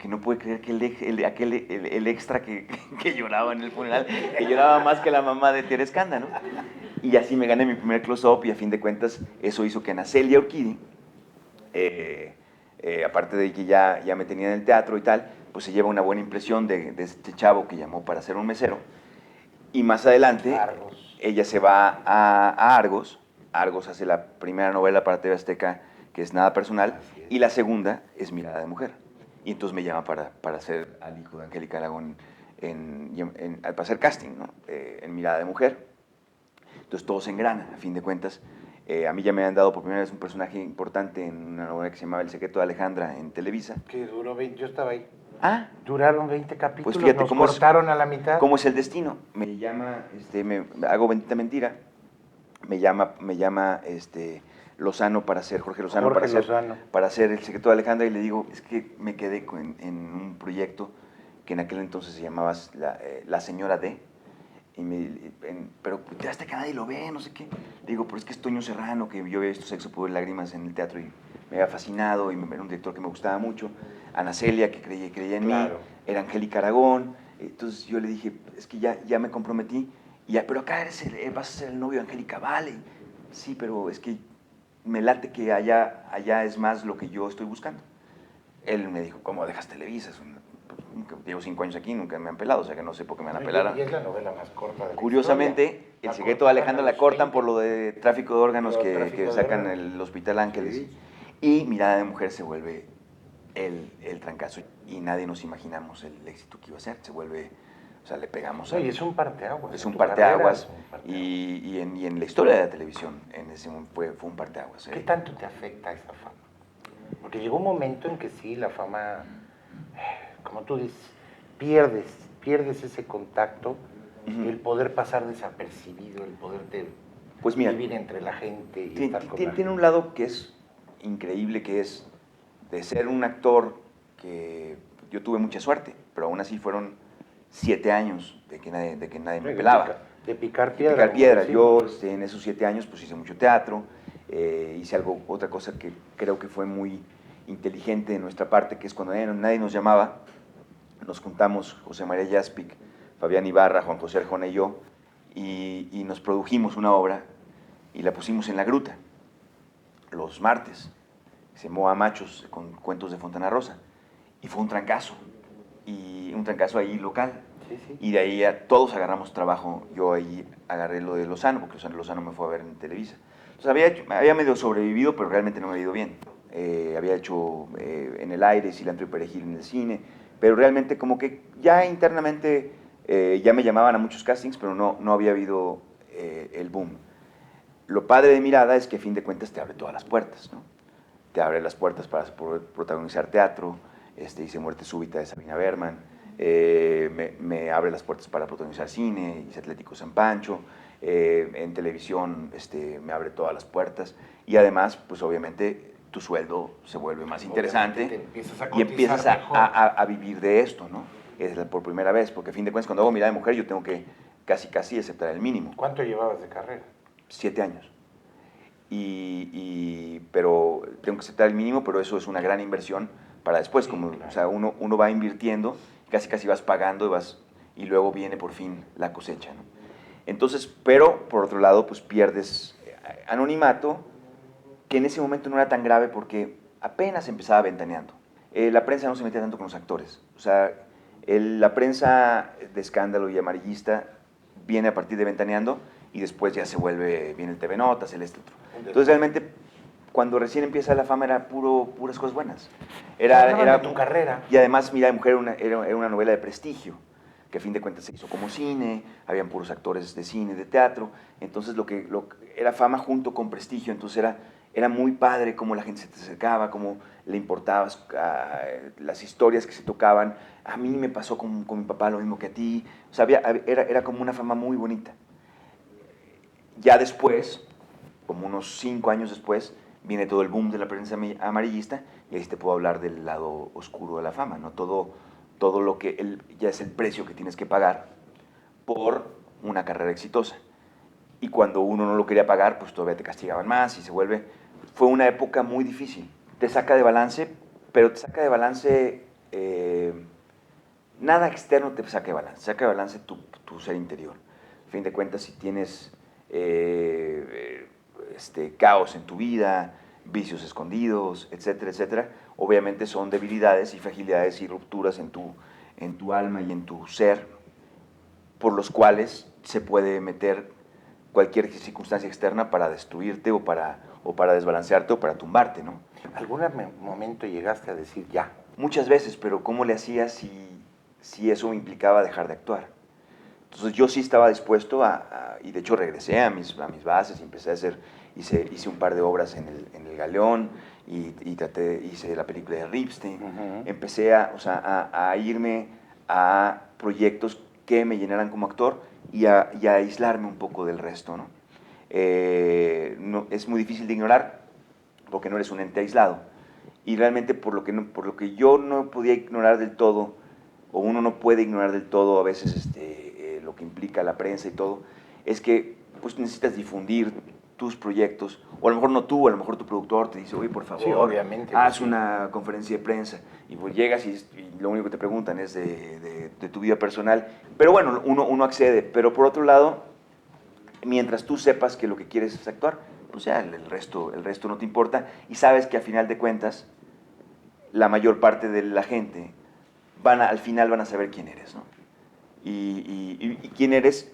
no puede creer que el extra que lloraba en el funeral, que lloraba más que la mamá de Tere Escanda, ¿no? Y así me gané mi primer close-up y a fin de cuentas eso hizo que Nacel y Urquidi, aparte de que ya me tenía en el teatro y tal, pues se lleva una buena impresión de este chavo que llamó para ser un mesero. Y más adelante, ella se va a Argos. Argos hace la primera novela para TV Azteca, que es Nada Personal, y la segunda es Mirada de Mujer. Y entonces me llama para ser al hijo de Angélica Aragón, para hacer casting, ¿no? En Mirada de Mujer. Entonces todo se engrana, a fin de cuentas. A mí ya me han dado por primera vez un personaje importante en una novela que se llamaba El secreto de Alejandra en Televisa.
Que duró 20, yo estaba ahí.
Ah.
Duraron 20 capítulos,
pues fíjate,
nos cortaron a la mitad.
¿Cómo es el destino? Me llama, hago Bendita Mentira, me llama Lozano para hacer, Jorge Lozano, para hacer El secreto de Alejandra, y le digo, es que me quedé en un proyecto que en aquel entonces se llamaba La Señora D, pero ya hasta que nadie lo ve, no sé qué. Le digo, pero es que es Toño Serrano, que yo había visto Sexo, Pudor y Lágrimas en el teatro y me había fascinado, y era un director que me gustaba mucho. Ana Celia, que creía en mí, era Angélica Aragón. Entonces yo le dije, es que ya me comprometí, pero acá vas a ser el novio de Angélica, vale. Sí, pero es que me late que allá es más lo que yo estoy buscando. Él me dijo, ¿cómo dejas Televisa? llevo 5 años aquí, nunca me han pelado, o sea que no sé por qué me van a pelar.
Y es la novela más corta de la
Curiosamente,
historia.
El
La
secreto de Alejandra la cortan
20.
por lo de tráfico de órganos
Tráfico
que
de
sacan
órganos.
el Hospital Ángeles.
Sí.
Y Mirada de Mujer se vuelve el trancazo. Y nadie nos imaginamos el éxito que iba a ser. Se vuelve, o sea, le pegamos.
No, y es un parteaguas.
Es
en
un
tu
parteaguas.
carrera es un parteaguas.
Y en la historia de la televisión fue un parteaguas.
¿Qué tanto te afecta esa fama? Porque llegó un momento en que sí, la fama, como tú dices, pierdes ese contacto, el poder pasar desapercibido, el poderte
Pues mira,
vivir entre la gente y estar con la
tiene
gente.
un lado que es increíble, que es de ser un actor que yo tuve mucha suerte, pero aún así fueron 7 años de que nadie me pelaba.
De picar
Y
piedra.
picar
como
piedra.
decimos.
Yo en esos 7 años pues hice mucho teatro, hice otra cosa que creo que fue muy inteligente de nuestra parte, que es cuando nadie nos llamaba, nos juntamos José María Jaspic, Fabián Ibarra, Juan José Arjona y yo, y nos produjimos una obra y la pusimos en La Gruta, los martes, se llamó A Machos, con cuentos de Fontana Rosa, y fue un trancazo ahí local.
Sí, sí.
Y de ahí todos agarramos trabajo. Yo ahí agarré lo de Lozano, porque Lozano me fue a ver en Televisa. Entonces había medio sobrevivido, pero realmente no me había ido bien. Había hecho en el aire, cilantro y perejil en el cine, pero realmente como que ya internamente ya me llamaban a muchos castings, pero no había habido el boom. Lo padre de Mirada es que a fin de cuentas te abre todas las puertas, ¿no? Te abre las puertas para poder protagonizar teatro, hice Muerte Súbita de Sabina Berman, me abre las puertas para protagonizar cine, hice Atlético San Pancho, en televisión me abre todas las puertas y además, pues obviamente tu sueldo se vuelve más interesante y empiezas a vivir de esto, ¿no? Es por primera vez, porque a fin de cuentas cuando hago Mirada de Mujer yo tengo que casi aceptar el mínimo.
¿Cuánto llevabas de carrera?
7 años. Pero tengo que aceptar el mínimo, pero eso es una gran inversión para después,
Sí,
como,
claro.
o sea, uno va invirtiendo, casi vas pagando y luego viene por fin la cosecha, ¿no? Entonces, pero por otro lado, pues pierdes anonimato, que en ese momento no era tan grave porque apenas empezaba ventaneando. La prensa no se metía tanto con los actores, o sea, la prensa de escándalo y amarillista viene a partir de ventaneando y después ya se vuelve, viene el TV Notas, el otro. Entonces realmente cuando recién empieza la fama era puras cosas buenas.
Era tu carrera.
Y además Mirada de Mujer era una novela de prestigio, que a fin de cuentas se hizo como cine, habían puros actores de cine, de teatro, entonces era fama junto con prestigio, entonces era muy padre cómo la gente se te acercaba, cómo le importabas las historias que se tocaban. A mí me pasó con mi papá lo mismo que a ti, o sea, era como una fama muy bonita. Ya después, como unos 5 años después, viene todo el boom de la prensa amarillista y ahí te puedo hablar del lado oscuro de la fama, ¿no? Todo lo que ya es el precio que tienes que pagar por una carrera exitosa. Y cuando uno no lo quería pagar, pues todavía te castigaban más y fue una época muy difícil. Te saca de balance, pero te saca de balance, nada externo te saca de balance tu ser interior. A fin de cuentas, si tienes caos en tu vida, vicios escondidos, etcétera, etcétera, obviamente son debilidades y fragilidades y rupturas en tu alma y en tu ser, por los cuales se puede meter cualquier circunstancia externa para destruirte o para desbalancearte o para tumbarte, ¿no?
¿Algún momento llegaste a decir ya?
Muchas veces, pero ¿cómo le hacía si eso implicaba dejar de actuar? Entonces yo sí estaba dispuesto y de hecho regresé a mis bases y empecé a hice un par de obras en el Galeón y hice la película de Ripstein. Empecé a irme a proyectos que me llenaran como actor y a aislarme un poco del resto, ¿no? Es muy difícil de ignorar porque no eres un ente aislado. Y realmente por lo que yo no podía ignorar del todo, o uno no puede ignorar del todo a veces lo que implica la prensa y todo, es que pues necesitas difundir tus proyectos, o a lo mejor no tú, a lo mejor tu productor te dice, oye, por favor,
Sí, obviamente,
haz
sí.
una conferencia de prensa, y pues llegas y lo único que te preguntan es de tu vida personal, pero bueno, uno accede, pero por otro lado, mientras tú sepas que lo que quieres es actuar, pues ya el resto no te importa, y sabes que a final de cuentas, la mayor parte de la gente al final van a saber quién eres, ¿no? Y quién eres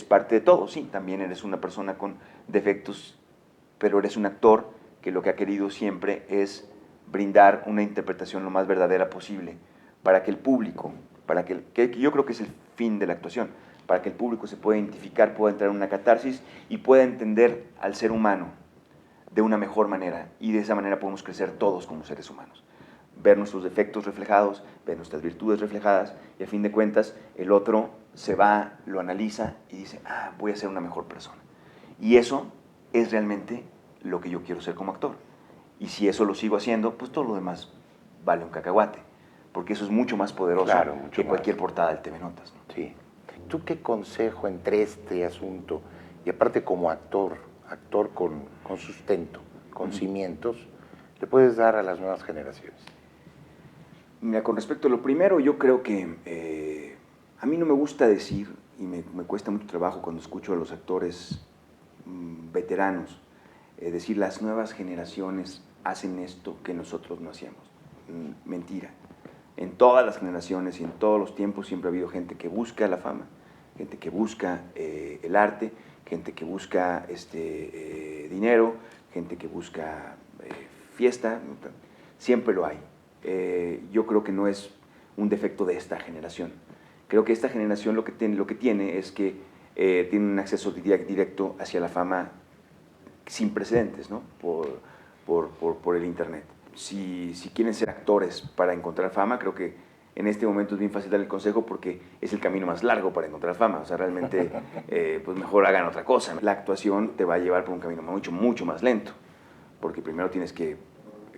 parte de todo, sí, también eres una persona con defectos, pero eres un actor que lo que ha querido siempre es brindar una interpretación lo más verdadera posible para que el público, que yo creo que es el fin de la actuación, para que el público se pueda identificar, pueda entrar en una catarsis y pueda entender al ser humano de una mejor manera, y de esa manera podemos crecer todos como seres humanos. Ver nuestros defectos reflejados, ver nuestras virtudes reflejadas, y a fin de cuentas el otro se va, lo analiza y dice, voy a ser una mejor persona. Y eso es realmente lo que yo quiero ser como actor. Y si eso lo sigo haciendo, pues todo lo demás vale un cacahuate, porque eso es mucho más poderoso que cualquier portada del TV Notas, ¿no?
Sí. ¿Tú qué consejo entre este asunto, y aparte como actor con sustento, con cimientos, le puedes dar a las nuevas generaciones?
Mira, con respecto a lo primero, yo creo que a mí no me gusta decir, y me cuesta mucho trabajo cuando escucho a los actores veteranos, decir las nuevas generaciones hacen esto que nosotros no hacíamos. Mentira. En todas las generaciones y en todos los tiempos siempre ha habido gente que busca la fama, gente que busca el arte, gente que busca dinero, gente que busca fiesta, siempre lo hay. Yo creo que no es un defecto de esta generación. Creo que esta generación lo que tiene es que tiene un acceso directo hacia la fama sin precedentes, ¿no? por el internet. Si quieren ser actores para encontrar fama, creo que en este momento es bien fácil dar el consejo porque es el camino más largo para encontrar fama. O sea, realmente, pues mejor hagan otra cosa. La actuación te va a llevar por un camino mucho más lento, porque primero tienes que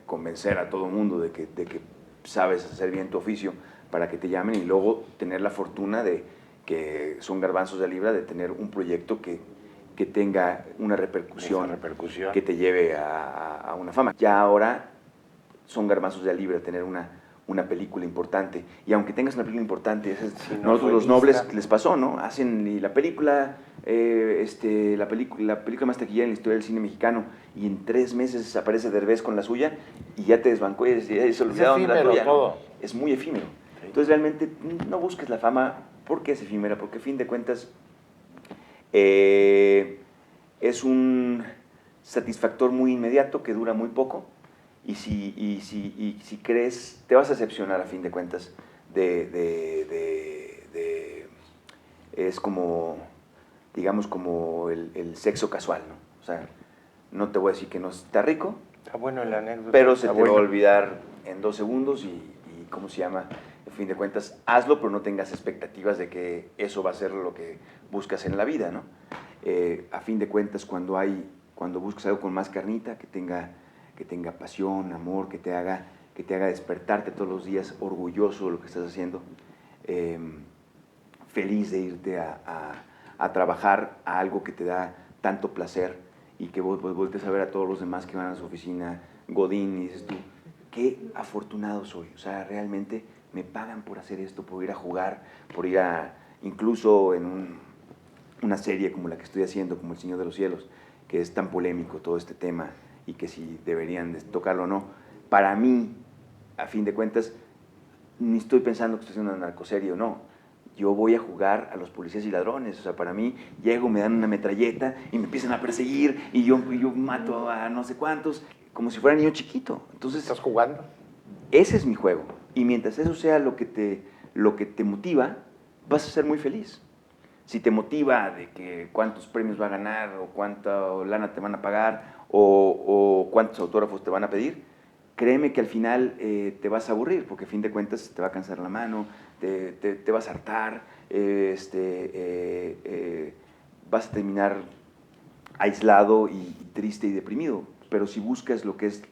convencer a todo el mundo de que sabes hacer bien tu oficio para que te llamen, y luego tener la fortuna de que son garbanzos de libra, de tener un proyecto que tenga una repercusión que te lleve a una fama. Ya ahora son garbanzos de libra tener una película importante, y aunque tengas una película importante, nosotros los nobles les pasó, ¿no? Hacen la película, la película más taquillera en la historia del cine mexicano, y en 3 meses aparece Derbez con la suya y ya te desbancó y se olvidaron de la tuya, ¿no? Es muy efímero. Sí. Entonces realmente no busques la fama porque es efímera, porque a fin de cuentas es un satisfactor muy inmediato que dura muy poco. Y si crees, te vas a decepcionar a fin de cuentas es como, digamos, como el sexo casual, ¿no? O sea, no te voy a decir que no está rico,
Está bueno el anécdota.
pero se te va a olvidar en 2 segundos y ¿cómo se llama? A fin de cuentas, hazlo, pero no tengas expectativas de que eso va a ser lo que buscas en la vida, ¿no? A fin de cuentas, cuando buscas algo con más carnita, que tenga pasión, amor, que te haga despertarte todos los días orgulloso de lo que estás haciendo, feliz de irte a trabajar a algo que te da tanto placer, y que vos voltees a ver a todos los demás que van a su oficina, Godín, y dices tú, qué afortunado soy. O sea, realmente me pagan por hacer esto, por ir a jugar, por ir incluso en una serie como la que estoy haciendo, como El Señor de los Cielos, que es tan polémico todo este tema, y que si deberían de tocarlo o no. Para mí, a fin de cuentas, ni estoy pensando que estoy haciendo una narcoserie o no. Yo voy a jugar a los policías y ladrones. O sea, para mí, llego, me dan una metralleta y me empiezan a perseguir, y yo mato a no sé cuántos, como si fuera niño chiquito. Entonces,
¿estás jugando?
Ese es mi juego. Y mientras eso sea lo que te motiva, vas a ser muy feliz. Si te motiva de que cuántos premios va a ganar, o cuánta lana te van a pagar, o cuántos autógrafos te van a pedir, créeme que al final te vas a aburrir, porque a fin de cuentas te va a cansar la mano, te vas a hartar, vas a terminar aislado y triste y deprimido. Pero si buscas lo que es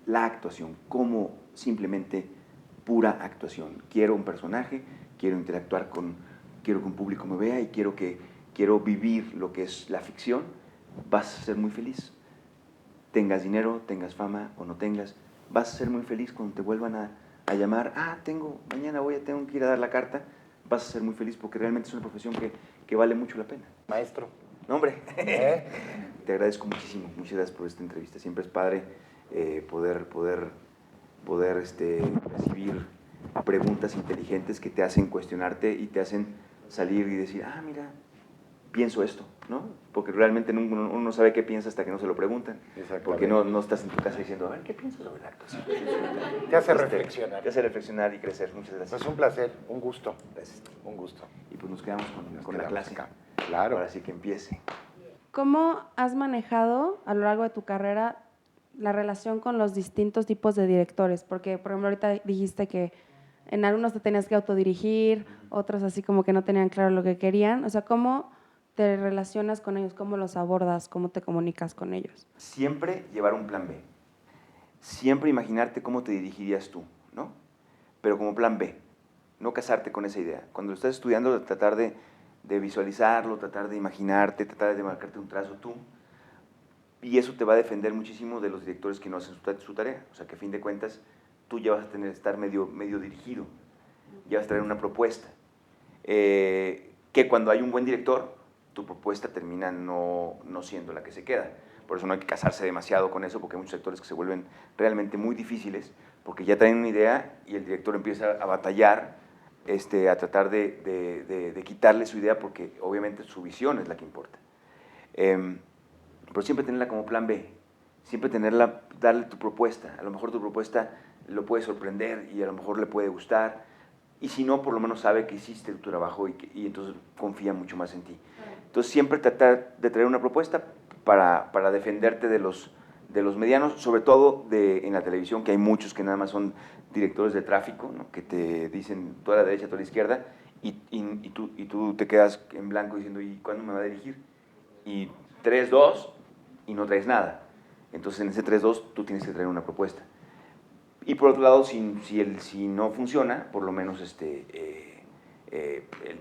la actuación, como simplemente pura actuación, quiero un personaje, quiero interactuar quiero que un público me vea y quiero vivir lo que es la ficción, vas a ser muy feliz. Tengas dinero, tengas fama o no tengas, vas a ser muy feliz cuando te vuelvan a llamar. Mañana tengo que ir a dar la carta. Vas a ser muy feliz porque realmente es una profesión que vale mucho la pena.
Maestro.
No, hombre. Te agradezco muchísimo. Muchas gracias por esta entrevista. Siempre es padre poder recibir preguntas inteligentes que te hacen cuestionarte y te hacen salir y decir, ah, mira, pienso esto, ¿no? Porque realmente uno no sabe qué piensa hasta que no se lo preguntan. Porque no estás en tu casa diciendo, a ver, ¿qué piensas sobre la actuación?
Te hace reflexionar.
Te hace reflexionar y crecer. Muchas gracias.
Pues un placer, un gusto.
Gracias.
Un gusto.
Y pues nos quedamos con la clase.
Acá. Claro.
Ahora sí que empiece.
¿Cómo has manejado a lo largo de tu carrera la relación con los distintos tipos de directores? Porque, por ejemplo, ahorita dijiste que en algunos te tenías que autodirigir, otros así como que no tenían claro lo que querían. O sea, ¿cómo te relacionas con ellos? ¿Cómo los abordas? ¿Cómo te comunicas con ellos?
Siempre llevar un plan B. Siempre imaginarte cómo te dirigirías tú, ¿no? Pero como plan B, no casarte con esa idea. Cuando lo estás estudiando, tratar de visualizarlo, tratar de imaginarte, tratar de marcarte un trazo tú. Y eso te va a defender muchísimo de los directores que no hacen su tarea. O sea, que a fin de cuentas tú ya vas a tener que estar medio dirigido, ya vas a traer una propuesta. Que cuando hay un buen director, tu propuesta termina no siendo la que se queda. Por eso no hay que casarse demasiado con eso, porque hay muchos sectores que se vuelven realmente muy difíciles, porque ya traen una idea y el director empieza a batallar, a tratar de quitarle su idea, porque obviamente su visión es la que importa. Pero siempre tenerla como plan B, siempre darle tu propuesta. A lo mejor tu propuesta lo puede sorprender y a lo mejor le puede gustar, y si no, por lo menos sabe que hiciste tu trabajo y entonces confía mucho más en ti. Entonces siempre tratar de traer una propuesta para defenderte de los medianos, sobre todo en la televisión, que hay muchos que nada más son directores de tráfico, ¿no? Que te dicen tú a la derecha, tú a la izquierda, y tú te quedas en blanco diciendo, ¿y cuándo me va a dirigir? Y 3-2 y no traes nada. Entonces en ese 3-2 tú tienes que traer una propuesta. Y por otro lado, si no funciona, por lo menos el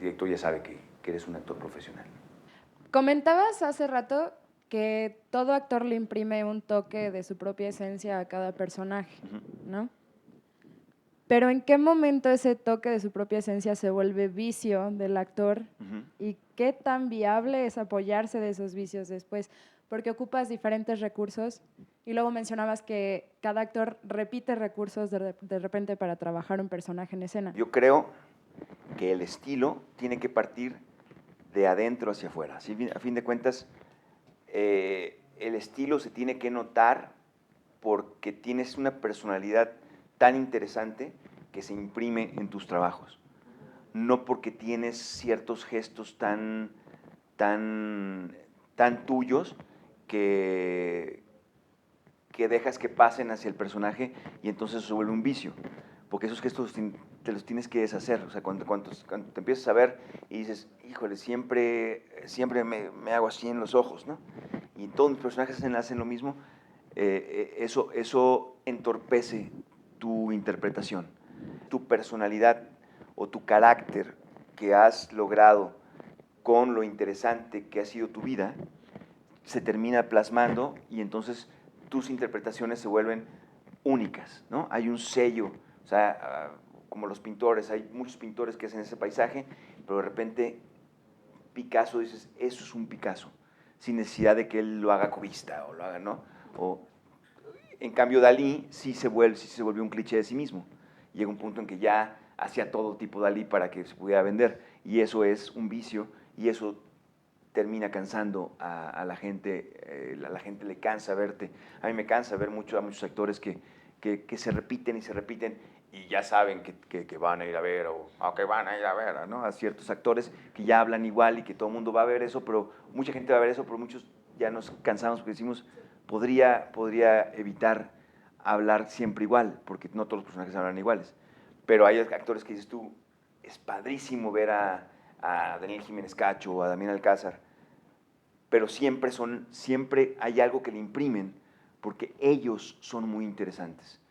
director ya sabe que eres un actor profesional.
Comentabas hace rato que todo actor le imprime un toque de su propia esencia a cada personaje, ¿no? Pero ¿en qué momento ese toque de su propia esencia se vuelve vicio del actor? ¿Y qué tan viable es apoyarse de esos vicios después? Porque ocupas diferentes recursos y luego mencionabas que cada actor repite recursos de repente para trabajar un personaje en escena.
Yo creo que el estilo tiene que partir de adentro hacia afuera. Así, a fin de cuentas, el estilo se tiene que notar porque tienes una personalidad tan interesante que se imprime en tus trabajos. No porque tienes ciertos gestos tan tuyos que dejas que pasen hacia el personaje y entonces se vuelve un vicio. Porque esos gestos te los tienes que deshacer. O sea, cuando te empiezas a ver y dices, híjole, siempre me hago así en los ojos, ¿no? Y todos mis personajes hacen lo mismo, eso entorpece tu interpretación. Tu personalidad o tu carácter que has logrado con lo interesante que ha sido tu vida, se termina plasmando y entonces tus interpretaciones se vuelven únicas, ¿no? Hay un sello, o sea, como los pintores, hay muchos pintores que hacen ese paisaje, pero de repente Picasso, dices, eso es un Picasso, sin necesidad de que él lo haga cubista o lo haga, ¿no? En cambio, Dalí sí se volvió un cliché de sí mismo. Llega un punto en que ya hacía todo tipo Dalí para que se pudiera vender, y eso es un vicio, y eso termina cansando a la gente, la gente le cansa verte. A mí me cansa ver a muchos actores que se repiten y se repiten y ya saben que van a ir a ver, o que van a ir a ver, ¿no? A ciertos actores que ya hablan igual y que todo el mundo va a ver eso, pero mucha gente va a ver eso, pero muchos ya nos cansamos porque decimos, podría evitar hablar siempre igual, porque no todos los personajes hablan iguales. Pero hay actores que dices tú, es padrísimo ver a Daniel Jiménez Cacho o a Damián Alcázar, pero siempre hay algo que le imprimen porque ellos son muy interesantes.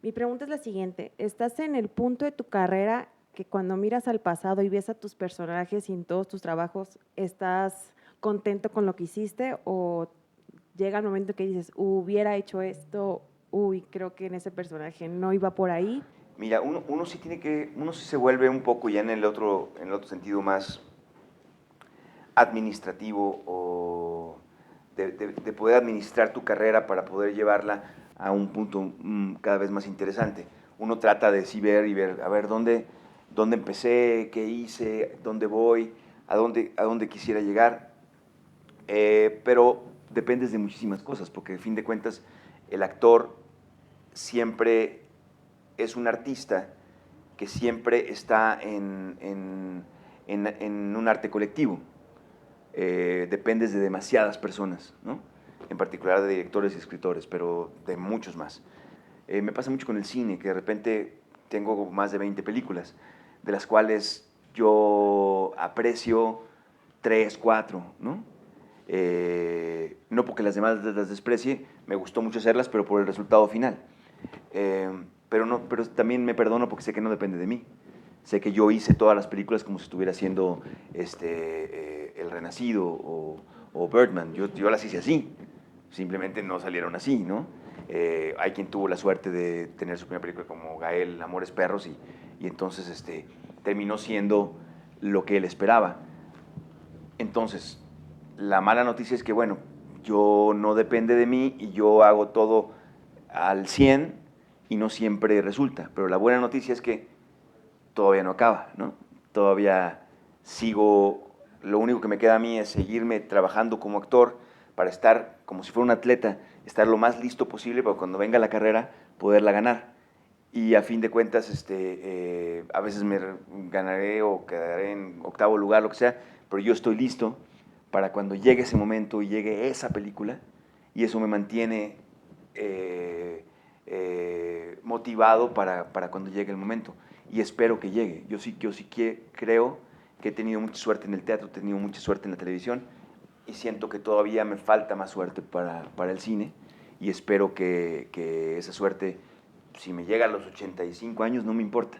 Mi pregunta es la siguiente, ¿estás en el punto de tu carrera que cuando miras al pasado y ves a tus personajes y en todos tus trabajos, estás contento con lo que hiciste o llega el momento que dices, hubiera hecho esto, creo que en ese personaje no iba por ahí?
Mira, uno sí se vuelve un poco ya en el otro sentido más administrativo o de poder administrar tu carrera para poder llevarla a un punto cada vez más interesante. uno trata de sí ver y ver, a ver, dónde empecé, qué hice, dónde voy, a dónde quisiera llegar. Pero dependes de muchísimas cosas, porque a fin de cuentas el actor siempre es un artista que siempre está en un arte colectivo. Dependes de demasiadas personas, ¿no? En particular de directores y escritores, pero de muchos más. Me pasa mucho con el cine, que de repente tengo más de 20 películas, de las cuales yo aprecio 3, 4, ¿no? No porque las demás las desprecie, me gustó mucho hacerlas, pero por el resultado final. Pero también me perdono porque sé que no depende de mí. Sé que yo hice todas las películas como si estuviera haciendo El Renacido o Birdman. Yo las hice así, simplemente no salieron así, ¿no? Hay quien tuvo la suerte de tener su primera película como Gael, Amores Perros, y entonces terminó siendo lo que él esperaba. Entonces, la mala noticia es que, bueno, yo no depende de mí y yo hago todo al 100 y no siempre resulta. Pero la buena noticia es que todavía no acaba, ¿no? Todavía sigo, lo único que me queda a mí es seguirme trabajando como actor para estar, como si fuera un atleta, estar lo más listo posible para cuando venga la carrera poderla ganar. Y a fin de cuentas, a veces me ganaré o quedaré en octavo lugar, lo que sea, pero yo estoy listo para cuando llegue ese momento y llegue esa película, y eso me mantiene motivado para cuando llegue el momento. Y espero que llegue. Yo sí creo que he tenido mucha suerte en el teatro, he tenido mucha suerte en la televisión, y siento que todavía me falta más suerte para el cine, y espero que esa suerte, si me llega a los 85 años, no me importa.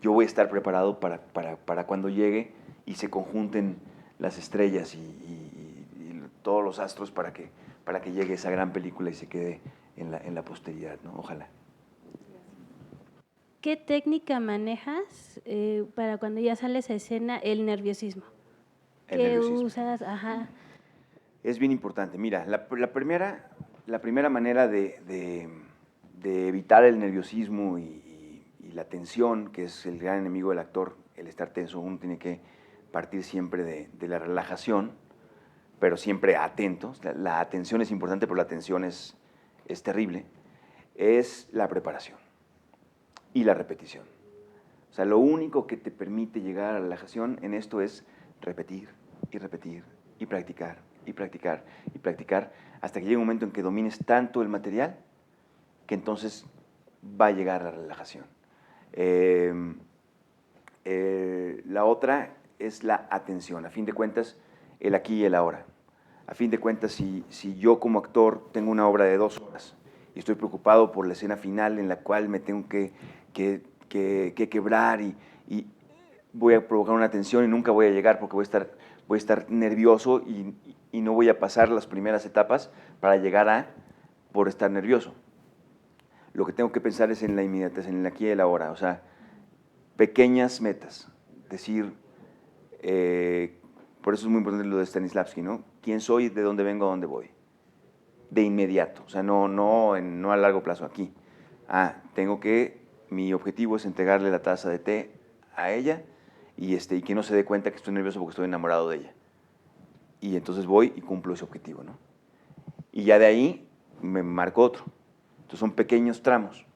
Yo voy a estar preparado para cuando llegue y se conjunten las estrellas y todos los astros para que llegue esa gran película y se quede en la posteridad, ¿no? Ojalá.
¿Qué técnica manejas para cuando ya sales a escena el nerviosismo?
El
¿Qué
nerviosismo.
usas? Ajá.
Es bien importante. Mira, la primera manera de evitar el nerviosismo y la tensión, que es el gran enemigo del actor, el estar tenso, uno tiene que partir siempre de la relajación, pero siempre atentos. La atención es importante, pero la tensión es terrible. Es la preparación y la repetición. O sea, lo único que te permite llegar a la relajación en esto es repetir y repetir y practicar y practicar y practicar hasta que llegue un momento en que domines tanto el material que entonces va a llegar a la relajación. La otra es la atención. A fin de cuentas, el aquí y el ahora. A fin de cuentas, si yo como actor tengo una obra de 2 horas y estoy preocupado por la escena final en la cual me tengo que quebrar y voy a provocar una tensión y nunca voy a llegar porque voy a estar nervioso y no voy a pasar las primeras etapas para llegar por estar nervioso. Lo que tengo que pensar es en la inmediatez, en el aquí y el ahora. O sea, pequeñas metas. Decir, por eso es muy importante lo de Stanislavski, ¿no? ¿Quién soy, de dónde vengo, a dónde voy? De inmediato, o sea, no a largo plazo, aquí. Mi objetivo es entregarle la taza de té a ella y que no se dé cuenta que estoy nervioso porque estoy enamorado de ella. Y entonces voy y cumplo ese objetivo, ¿no? Y ya de ahí me marco otro. Entonces son pequeños tramos.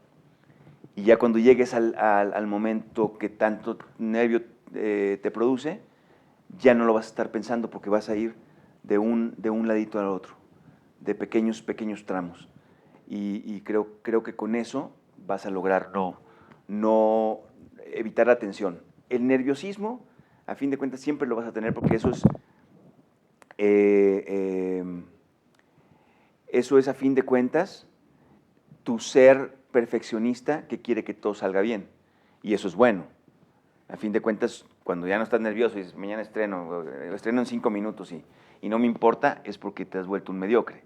Y ya cuando llegues al momento que tanto nervio te produce, ya no lo vas a estar pensando porque vas a ir de un ladito al otro, de pequeños tramos. Y creo que con eso vas a lograr no evitar la tensión. El nerviosismo, a fin de cuentas, siempre lo vas a tener porque eso es, a fin de cuentas, tu ser perfeccionista que quiere que todo salga bien. Y eso es bueno. A fin de cuentas, cuando ya no estás nervioso y dices, mañana estreno en 5 minutos y no me importa, es porque te has vuelto un mediocre.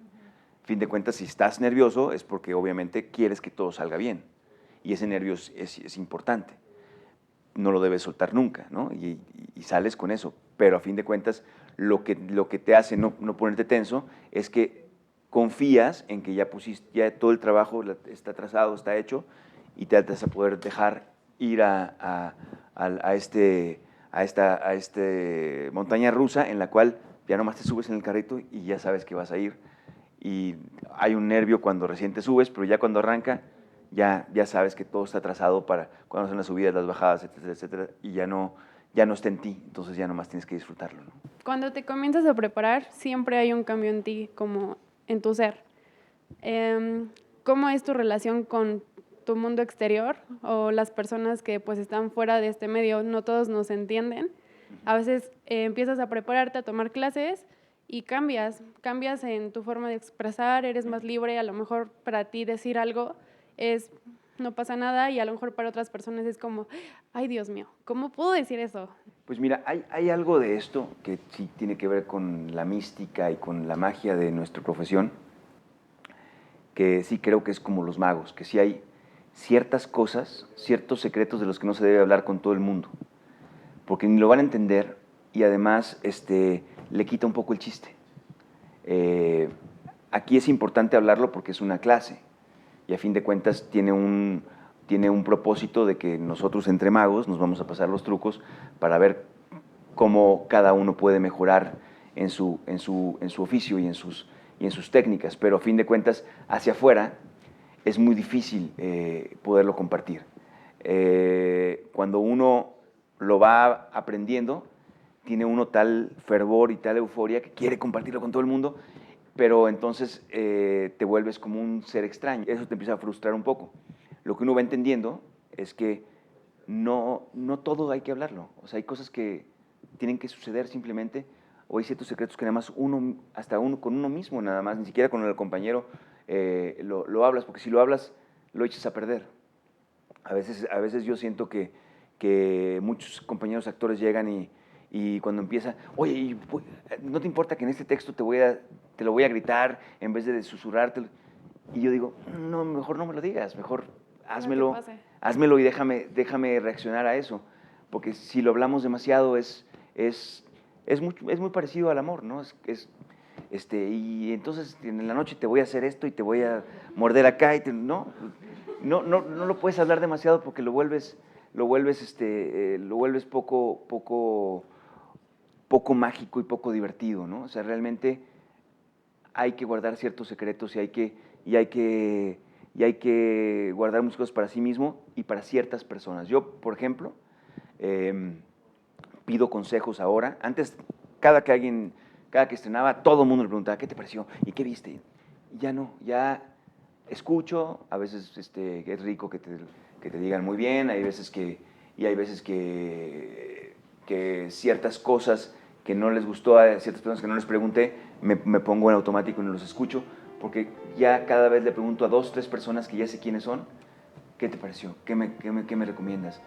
A fin de cuentas, si estás nervioso es porque obviamente quieres que todo salga bien. Y ese nervio es importante. No lo debes soltar nunca, ¿no? Y sales con eso. Pero a fin de cuentas, lo que te hace no ponerte tenso es que confías en que ya todo el trabajo está trazado, está hecho, y te vas a poder dejar ir a esta montaña rusa en la cual ya nomás te subes en el carrito y ya sabes que vas a ir. Y hay un nervio cuando recién te subes, pero ya cuando arranca, ya sabes que todo está trazado para cuando son las subidas, las bajadas, etcétera, etcétera, y ya no está en ti, entonces ya nomás tienes que disfrutarlo, ¿no?
Cuando te comienzas a preparar, siempre hay un cambio en ti, como en tu ser. ¿Cómo es tu relación con tu mundo exterior o las personas que pues están fuera de este medio? No todos nos entienden. A veces empiezas a prepararte, a tomar clases y cambias en tu forma de expresar, eres más libre, a lo mejor para ti decir algo no pasa nada y a lo mejor para otras personas es como, ay Dios mío, ¿cómo puedo decir eso?
Pues mira, hay algo de esto que sí tiene que ver con la mística y con la magia de nuestra profesión, que sí creo que es como los magos, que sí hay ciertas cosas, ciertos secretos de los que no se debe hablar con todo el mundo, porque ni lo van a entender y además le quita un poco el chiste. Aquí es importante hablarlo porque es una clase y a fin de cuentas tiene un propósito de que nosotros entre magos nos vamos a pasar los trucos para ver cómo cada uno puede mejorar en su oficio y en sus técnicas, pero a fin de cuentas hacia afuera es muy difícil poderlo compartir. Cuando uno lo va aprendiendo, tiene uno tal fervor y tal euforia que quiere compartirlo con todo el mundo, pero entonces te vuelves como un ser extraño. Eso te empieza a frustrar un poco. Lo que uno va entendiendo es que no todo hay que hablarlo. O sea, hay cosas que tienen que suceder simplemente, o hay ciertos secretos que nada más hasta uno con uno mismo, nada más, ni siquiera con el compañero lo hablas, porque si lo hablas, lo echas a perder. A veces yo siento que muchos compañeros actores llegan y cuando empieza, oye, ¿no te importa que en este texto te lo voy a gritar en vez de susurrarte? Y yo digo, no, mejor no me lo digas, mejor házmelo y déjame reaccionar a eso. Porque si lo hablamos demasiado es muy parecido al amor, ¿no? Y entonces en la noche te voy a hacer esto y te voy a morder acá. No lo puedes hablar demasiado porque lo vuelves poco mágico y poco divertido, ¿no? O sea, realmente hay que guardar ciertos secretos y hay que guardar muchas cosas para sí mismo y para ciertas personas. Yo, por ejemplo, pido consejos ahora. Antes, cada que estrenaba, todo el mundo le preguntaba, ¿qué te pareció? ¿Y qué viste? Y ya no, ya escucho, a veces es rico que te digan muy bien, hay veces que ciertas cosas que no les gustó a ciertas personas que no les pregunté, me pongo en automático y no los escucho, porque ya cada vez le pregunto a 2, 3 personas que ya sé quiénes son, ¿qué te pareció? ¿Qué me recomiendas?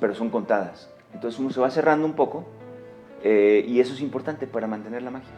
Pero son contadas. Entonces uno se va cerrando un poco y eso es importante para mantener la magia.